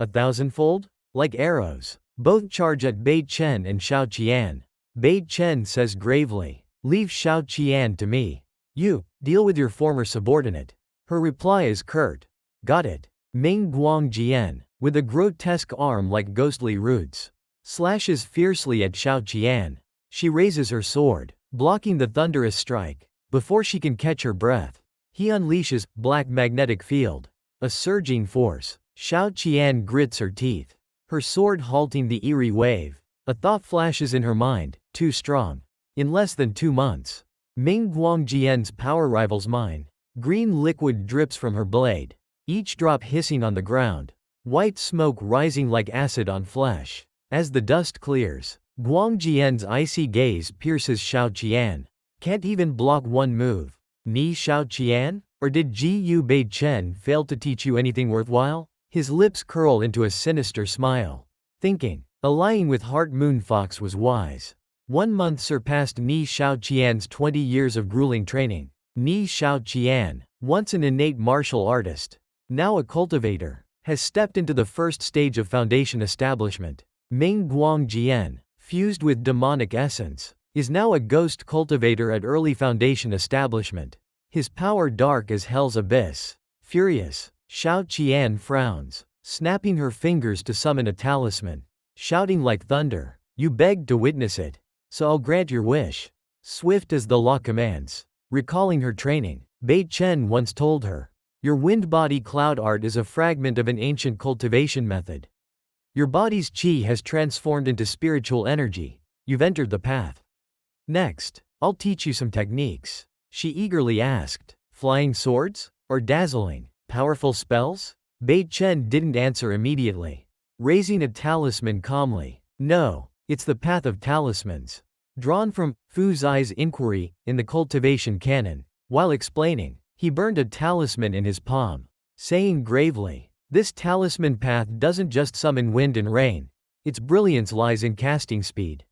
1,000-fold? Like arrows, both charge at Bei Chen and Xiao Qian. Bei Chen says gravely, leave Xiao Qian to me. You, deal with your former subordinate. Her reply is curt. Got it. Ming Guangjian, with a grotesque arm like ghostly roots, slashes fiercely at Xiao Qian. She raises her sword, blocking the thunderous strike. Before she can catch her breath, he unleashes black magnetic field, a surging force. Xiao Qian grits her teeth, her sword halting the eerie wave. A thought flashes in her mind, too strong. In less than 2 months, Ming Guangjian's power rivals mine. Green liquid drips from her blade, each drop hissing on the ground, white smoke rising like acid on flesh. As the dust clears, Guangjian's icy gaze pierces Xiao Qian. Can't even block one move. Ni Xiao Qian? Or did Bei Chen fail to teach you anything worthwhile? His lips curl into a sinister smile, thinking, allying with Heart Moon Fox was wise. 1 month surpassed Ni Xiao Qian's 20 years of grueling training. Ni Xiao Qian, once an innate martial artist, now a cultivator, has stepped into the first stage of foundation establishment. Ming Guangjian, fused with demonic essence, is now a ghost cultivator at early foundation establishment. His power dark as hell's abyss. Furious, Xiao Qian frowns, snapping her fingers to summon a talisman, shouting like thunder, you begged to witness it, so I'll grant your wish. Swift as the law commands. Recalling her training, Bei Chen once told her, your wind body cloud art is a fragment of an ancient cultivation method. Your body's qi has transformed into spiritual energy. You've entered the path. Next, I'll teach you some techniques. She eagerly asked, flying swords? Or dazzling, powerful spells? Bei Chen didn't answer immediately, raising a talisman calmly. No, it's the path of talismans, drawn from Fu Zai's inquiry in the cultivation canon. While explaining, he burned a talisman in his palm, saying gravely, this talisman path doesn't just summon wind and rain. Its brilliance lies in casting speed.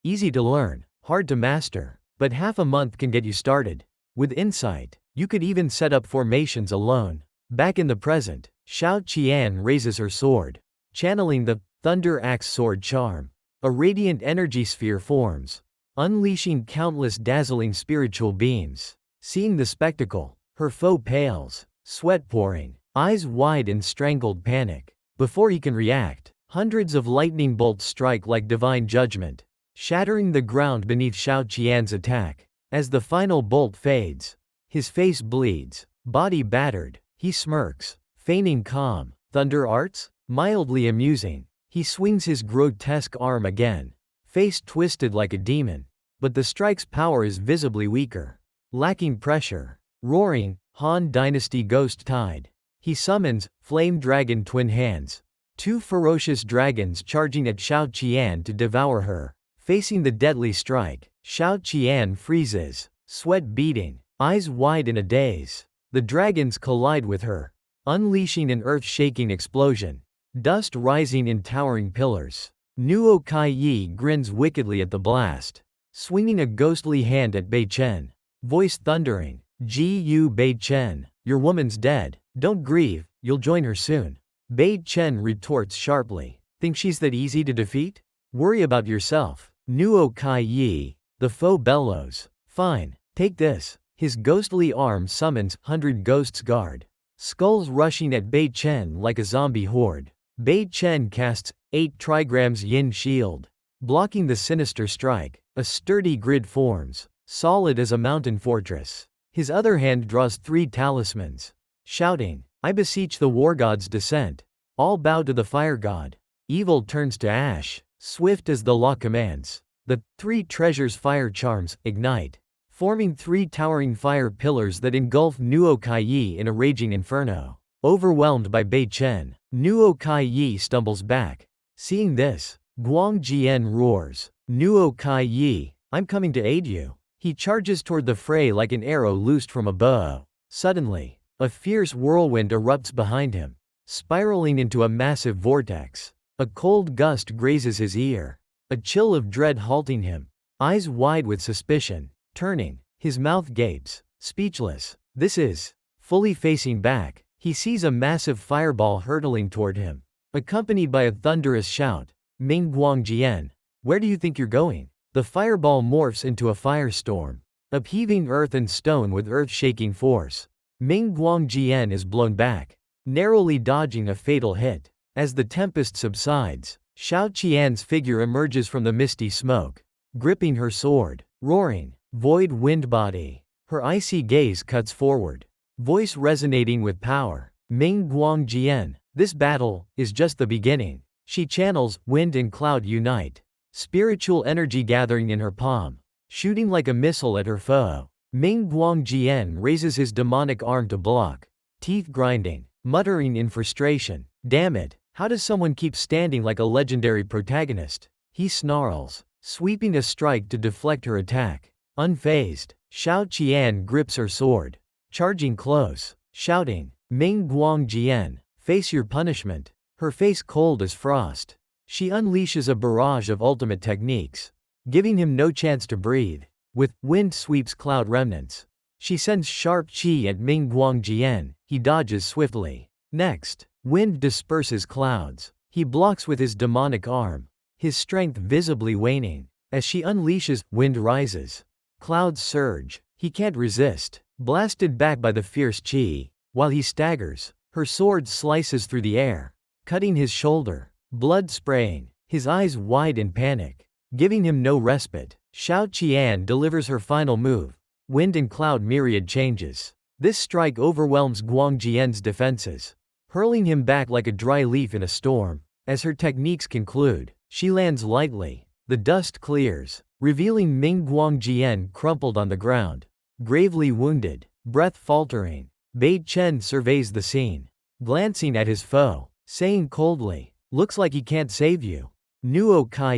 Easy to learn, hard to master, but half a month can get you started. With insight, you could even set up formations alone. Back in the present, Xiao Qian raises her sword, channeling the Thunder Axe sword charm. A radiant energy sphere forms, unleashing countless dazzling spiritual beams. Seeing the spectacle, her foe pales, sweat pouring, eyes wide in strangled panic. Before he can react, hundreds of lightning bolts strike like divine judgment, shattering the ground beneath Xiao Qian's attack. As the final bolt fades, his face bleeds, body battered, he smirks, feigning calm. Thunder arts? Mildly amusing. He swings his grotesque arm again, face twisted like a demon. But the strike's power is visibly weaker. lacking pressure. Roaring, Han Dynasty Ghost Tide. He summons Flame Dragon Twin Hands. Two ferocious dragons charging at Xiao Qian to devour her. Facing the deadly strike, Xiao Qian freezes, sweat beading, eyes wide in a daze. The dragons collide with her, unleashing an earth-shaking explosion. Dust rising in towering pillars. Nuo Kai Yi grins wickedly at the blast, swinging a ghostly hand at Bei Chen. Voice thundering, Gu Bei Chen, your woman's dead, don't grieve, you'll join her soon. Bei Chen retorts sharply, think she's that easy to defeat? Worry about yourself. Nuo Kai Yi, the foe bellows, fine, take this. His ghostly arm summons 100 Ghosts Guard. Skulls rushing at Bei Chen like a zombie horde. Bei Chen casts 8 trigrams Yin Shield. Blocking the sinister strike, a sturdy grid forms, solid as a mountain fortress. His other hand draws 3 talismans. Shouting, I beseech the war god's descent. All bow to the fire god. Evil turns to ash, swift as the law commands. The 3 treasures fire charms ignite, forming 3 towering fire pillars that engulf Nuo Kai Yi in a raging inferno. Overwhelmed by Bei Chen, Nuo Kai Yi stumbles back. Seeing this, Guang Jian roars, Nuo Kai Yi, I'm coming to aid you. He charges toward the fray like an arrow loosed from a bow. Suddenly, a fierce whirlwind erupts behind him, spiraling into a massive vortex. A cold gust grazes his ear, a chill of dread halting him, eyes wide with suspicion. Turning, his mouth gapes, speechless. This is, fully facing back, he sees a massive fireball hurtling toward him, accompanied by a thunderous shout, Ming Guangjian, where do you think you're going? The fireball morphs into a firestorm, upheaving earth and stone with earth-shaking force. Ming Guangjian is blown back, narrowly dodging a fatal hit. As the tempest subsides, Xiao Qian's figure emerges from the misty smoke, gripping her sword, roaring, void wind body. Her icy gaze cuts forward, voice resonating with power. Ming Guangjian, this battle is just the beginning. She channels wind and cloud unite, spiritual energy gathering in her palm, shooting like a missile at her foe. Ming Guangjian raises his demonic arm to block, teeth grinding, muttering in frustration, damn it, how does someone keep standing like a legendary protagonist? He snarls, sweeping a strike to deflect her attack. Unfazed, Xiao Qian grips her sword, charging close, shouting, Ming Guangjian, face your punishment. Her face cold as frost. She unleashes a barrage of ultimate techniques, giving him no chance to breathe. With wind sweeps cloud remnants, she sends sharp chi at Ming Guangjian. He dodges swiftly. Next, wind disperses clouds. He blocks with his demonic arm, his strength visibly waning. As she unleashes, wind rises. Clouds surge. He can't resist, blasted back by the fierce chi. While he staggers, her sword slices through the air, cutting his shoulder, blood spraying, his eyes wide in panic, giving him no respite. Xiao Qian delivers her final move. Wind and cloud myriad changes. This strike overwhelms Guangjian's defenses, hurling him back like a dry leaf in a storm. As her techniques conclude, she lands lightly. The dust clears, revealing Ming Guangjian crumpled on the ground, gravely wounded, breath faltering. Bei Chen surveys the scene, glancing at his foe, saying coldly, looks like he can't save you. Nuo Kai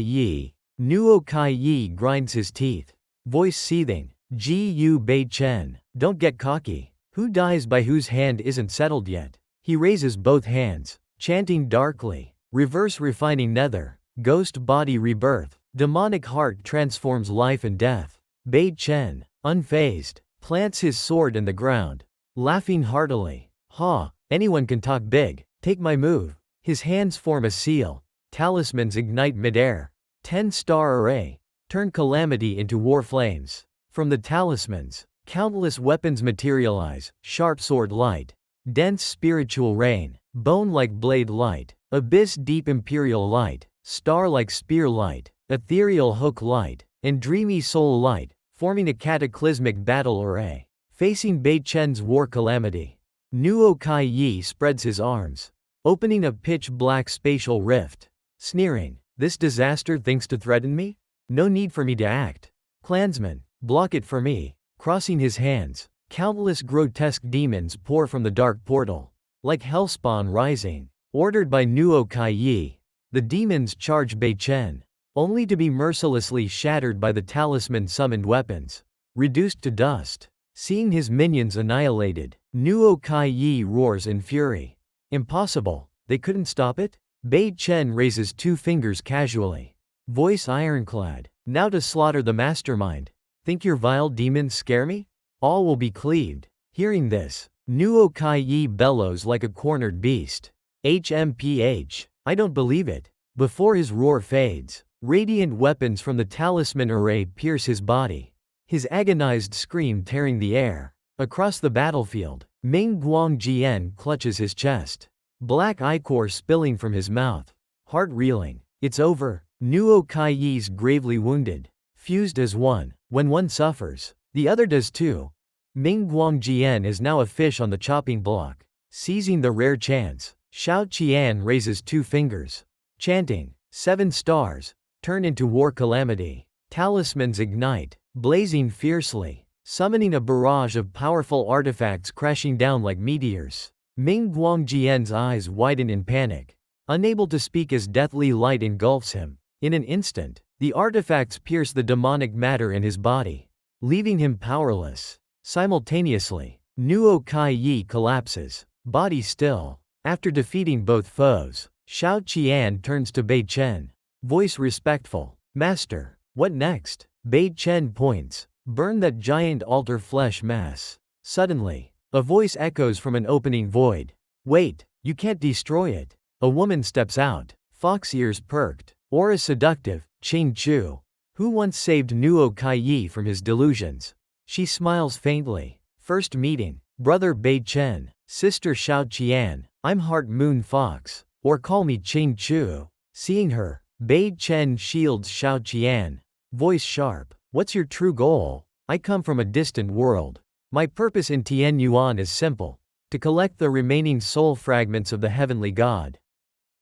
Yi grinds his teeth, voice seething, Gu Bei Chen, don't get cocky. Who dies by whose hand isn't settled yet. He raises both hands, chanting darkly, reverse refining nether, ghost body rebirth, demonic heart transforms life and death. Bei Chen, unfazed, plants his sword in the ground, laughing heartily. Ha, anyone can talk big, take my move. His hands form a seal, talismans ignite midair. 10-star array, turn calamity into war flames. From the talismans, countless weapons materialize, sharp sword light, dense spiritual rain, bone-like blade light, abyss deep imperial light, star-like spear light, ethereal hook light, and dreamy soul light, forming a cataclysmic battle array. Facing Bei Chen's war calamity, Nuo Kai Yi spreads his arms, opening a pitch-black spatial rift, sneering, this disaster thinks to threaten me? No need for me to act. Clansman, block it for me. Crossing his hands, countless grotesque demons pour from the dark portal. Like hellspawn rising. Ordered by Nuo Kai Yi, the demons charge Bei Chen, only to be mercilessly shattered by the talisman-summoned weapons. Reduced to dust. Seeing his minions annihilated, Nuo Kai Yi roars in fury. Impossible. They couldn't stop it? Bei Chen raises 2 fingers casually. Voice ironclad. Now to slaughter the mastermind. Think your vile demons scare me? All will be cleaved. Hearing this, Nuo Kai Yi bellows like a cornered beast. HMPH. I don't believe it. Before his roar fades, radiant weapons from the talisman array pierce his body. His agonized scream tearing the air. Across the battlefield, Ming Guangjian clutches his chest. Black ichor spilling from his mouth. Heart reeling. It's over. Nuo Kai Yi's gravely wounded. Fused as one. When one suffers, the other does too. Ming Guangjian is now a fish on the chopping block. Seizing the rare chance, Xiao Qian raises 2 fingers. Chanting, 7 stars, turn into war calamity. Talismans ignite, blazing fiercely, summoning a barrage of powerful artifacts crashing down like meteors. Ming Guangjian's eyes widen in panic. Unable to speak as deathly light engulfs him. In an instant, the artifacts pierce the demonic matter in his body, leaving him powerless. Simultaneously, Nuo Kai Yi collapses, body still. After defeating both foes, Xiao Qian turns to Bei Chen. Voice respectful. Master, what next? Bei Chen points. Burn that giant altar flesh mass. Suddenly, a voice echoes from an opening void. Wait, you can't destroy it. A woman steps out, fox ears perked, aura seductive, Qing Chu, who once saved Nuo Kai Yi from his delusions. She smiles faintly. First meeting, brother Bei Chen, sister Xiao Qian, I'm Heart Moon Fox, or call me Qing Chu. Seeing her, Bei Chen shields Xiao Qian. Voice sharp. What's your true goal? I come from a distant world. My purpose in Tian Yuan is simple. To collect the remaining soul fragments of the heavenly god.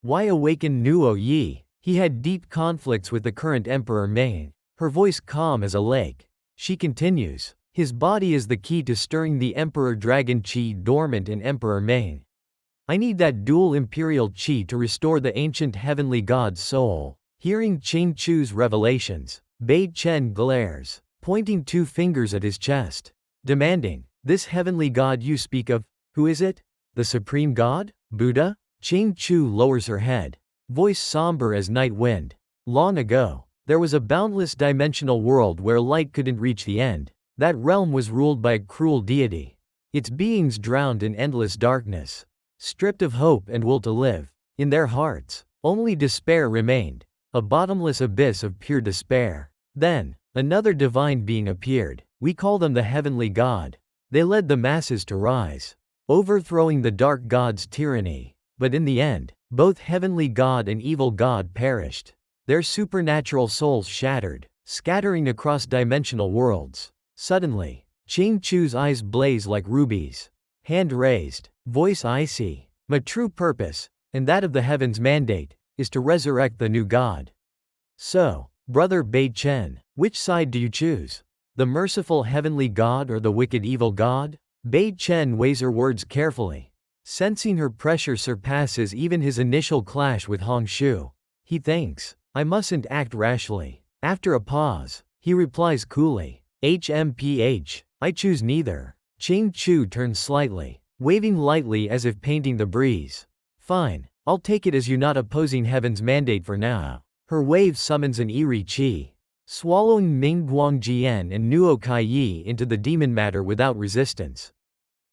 Why awaken Nuo Yi? He had deep conflicts with the current Emperor Ming. Her voice calm as a lake. She continues. His body is the key to stirring the Emperor Dragon Qi dormant in Emperor Ming. I need that dual imperial qi to restore the ancient heavenly god's soul. Hearing Qing Chu's revelations, Bei Chen glares, pointing 2 fingers at his chest. Demanding, this heavenly god you speak of, who is it? The supreme god? Buddha? Qing Chu lowers her head. Voice somber as night wind. Long ago, there was a boundless dimensional world where light couldn't reach the end. That realm was ruled by a cruel deity. Its beings drowned in endless darkness. Stripped of hope and will to live. In their hearts, only despair remained. A bottomless abyss of pure despair. Then, another divine being appeared. We call them the heavenly god. They led the masses to rise, overthrowing the dark god's tyranny. But in the end, both heavenly god and evil god perished. Their supernatural souls shattered, scattering across dimensional worlds. Suddenly, Qing Chu's eyes blaze like rubies. Hand raised, voice icy. My true purpose, and that of the heavens' mandate, is to resurrect the new god. So, brother Bei Chen, which side do you choose? The merciful heavenly god or the wicked evil god? Bei Chen weighs her words carefully. Sensing her pressure surpasses even his initial clash with Hong Shu. He thinks, I mustn't act rashly. After a pause, he replies coolly, HMPH, I choose neither. Qing Chu turns slightly, waving lightly as if painting the breeze. Fine, I'll take it as you not opposing heaven's mandate for now. Her wave summons an eerie qi, swallowing Ming Guangjian and Nuo Kai Yi into the demon matter without resistance.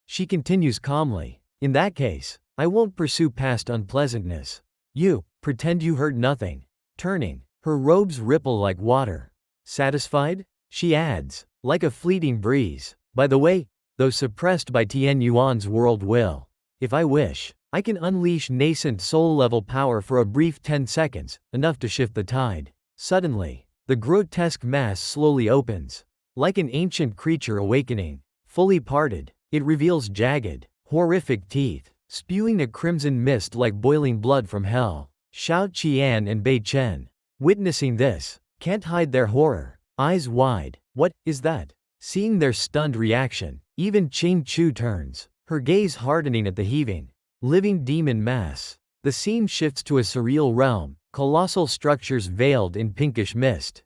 She continues calmly, in that case, I won't pursue past unpleasantness. You, pretend you heard nothing. Turning, her robes ripple like water. Satisfied? She adds, like a fleeting breeze. By the way, though suppressed by Tian Yuan's world will, if I wish, I can unleash nascent soul-level power for a brief 10 seconds, enough to shift the tide. Suddenly, the grotesque mass slowly opens. Like an ancient creature awakening, fully parted, it reveals jagged, horrific teeth, spewing a crimson mist like boiling blood from hell. Xiao Qian and Bei Chen, witnessing this, can't hide their horror, eyes wide. What is that? Seeing their stunned reaction, even Ching Chu turns, her gaze hardening at the heaving, living demon mass. The scene shifts to a surreal realm, colossal structures veiled in pinkish mist.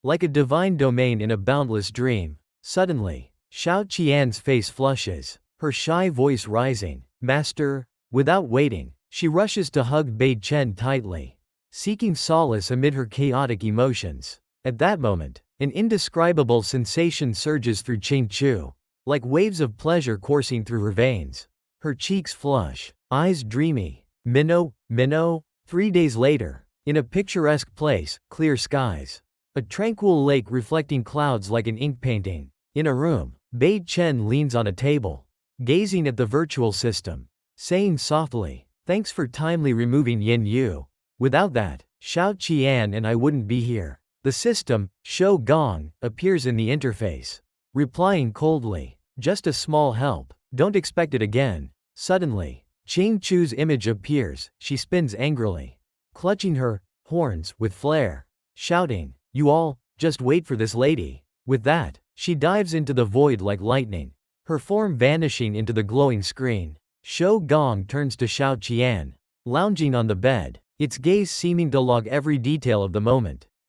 Like a divine domain in a boundless dream. Suddenly, Xiao Qian's face flushes, her shy voice rising. Master. Without waiting, she rushes to hug Bei Chen tightly, seeking solace amid her chaotic emotions. At that moment, an indescribable sensation surges through Ching Chu, like waves of pleasure coursing through her veins. Her cheeks flush, eyes dreamy. Minnow. 3 days later, in a picturesque place, clear skies. A tranquil lake reflecting clouds like an ink painting. In a room, Bei Chen leans on a table, gazing at the virtual system, saying softly, "Thanks for timely removing Yin Yu. Without that, Xiao Qian and I wouldn't be here." The system, Shou Gong, appears in the interface, replying coldly, "Just a small help, don't expect it again." Suddenly, Ching Chu's image appears, she spins angrily, clutching her horns with flair, shouting, "You all, just wait for this lady." With that, she dives into the void like lightning, her form vanishing into the glowing screen. Shou Gong turns to Xiao Qian, lounging on the bed, its gaze seeming to log every detail of the moment.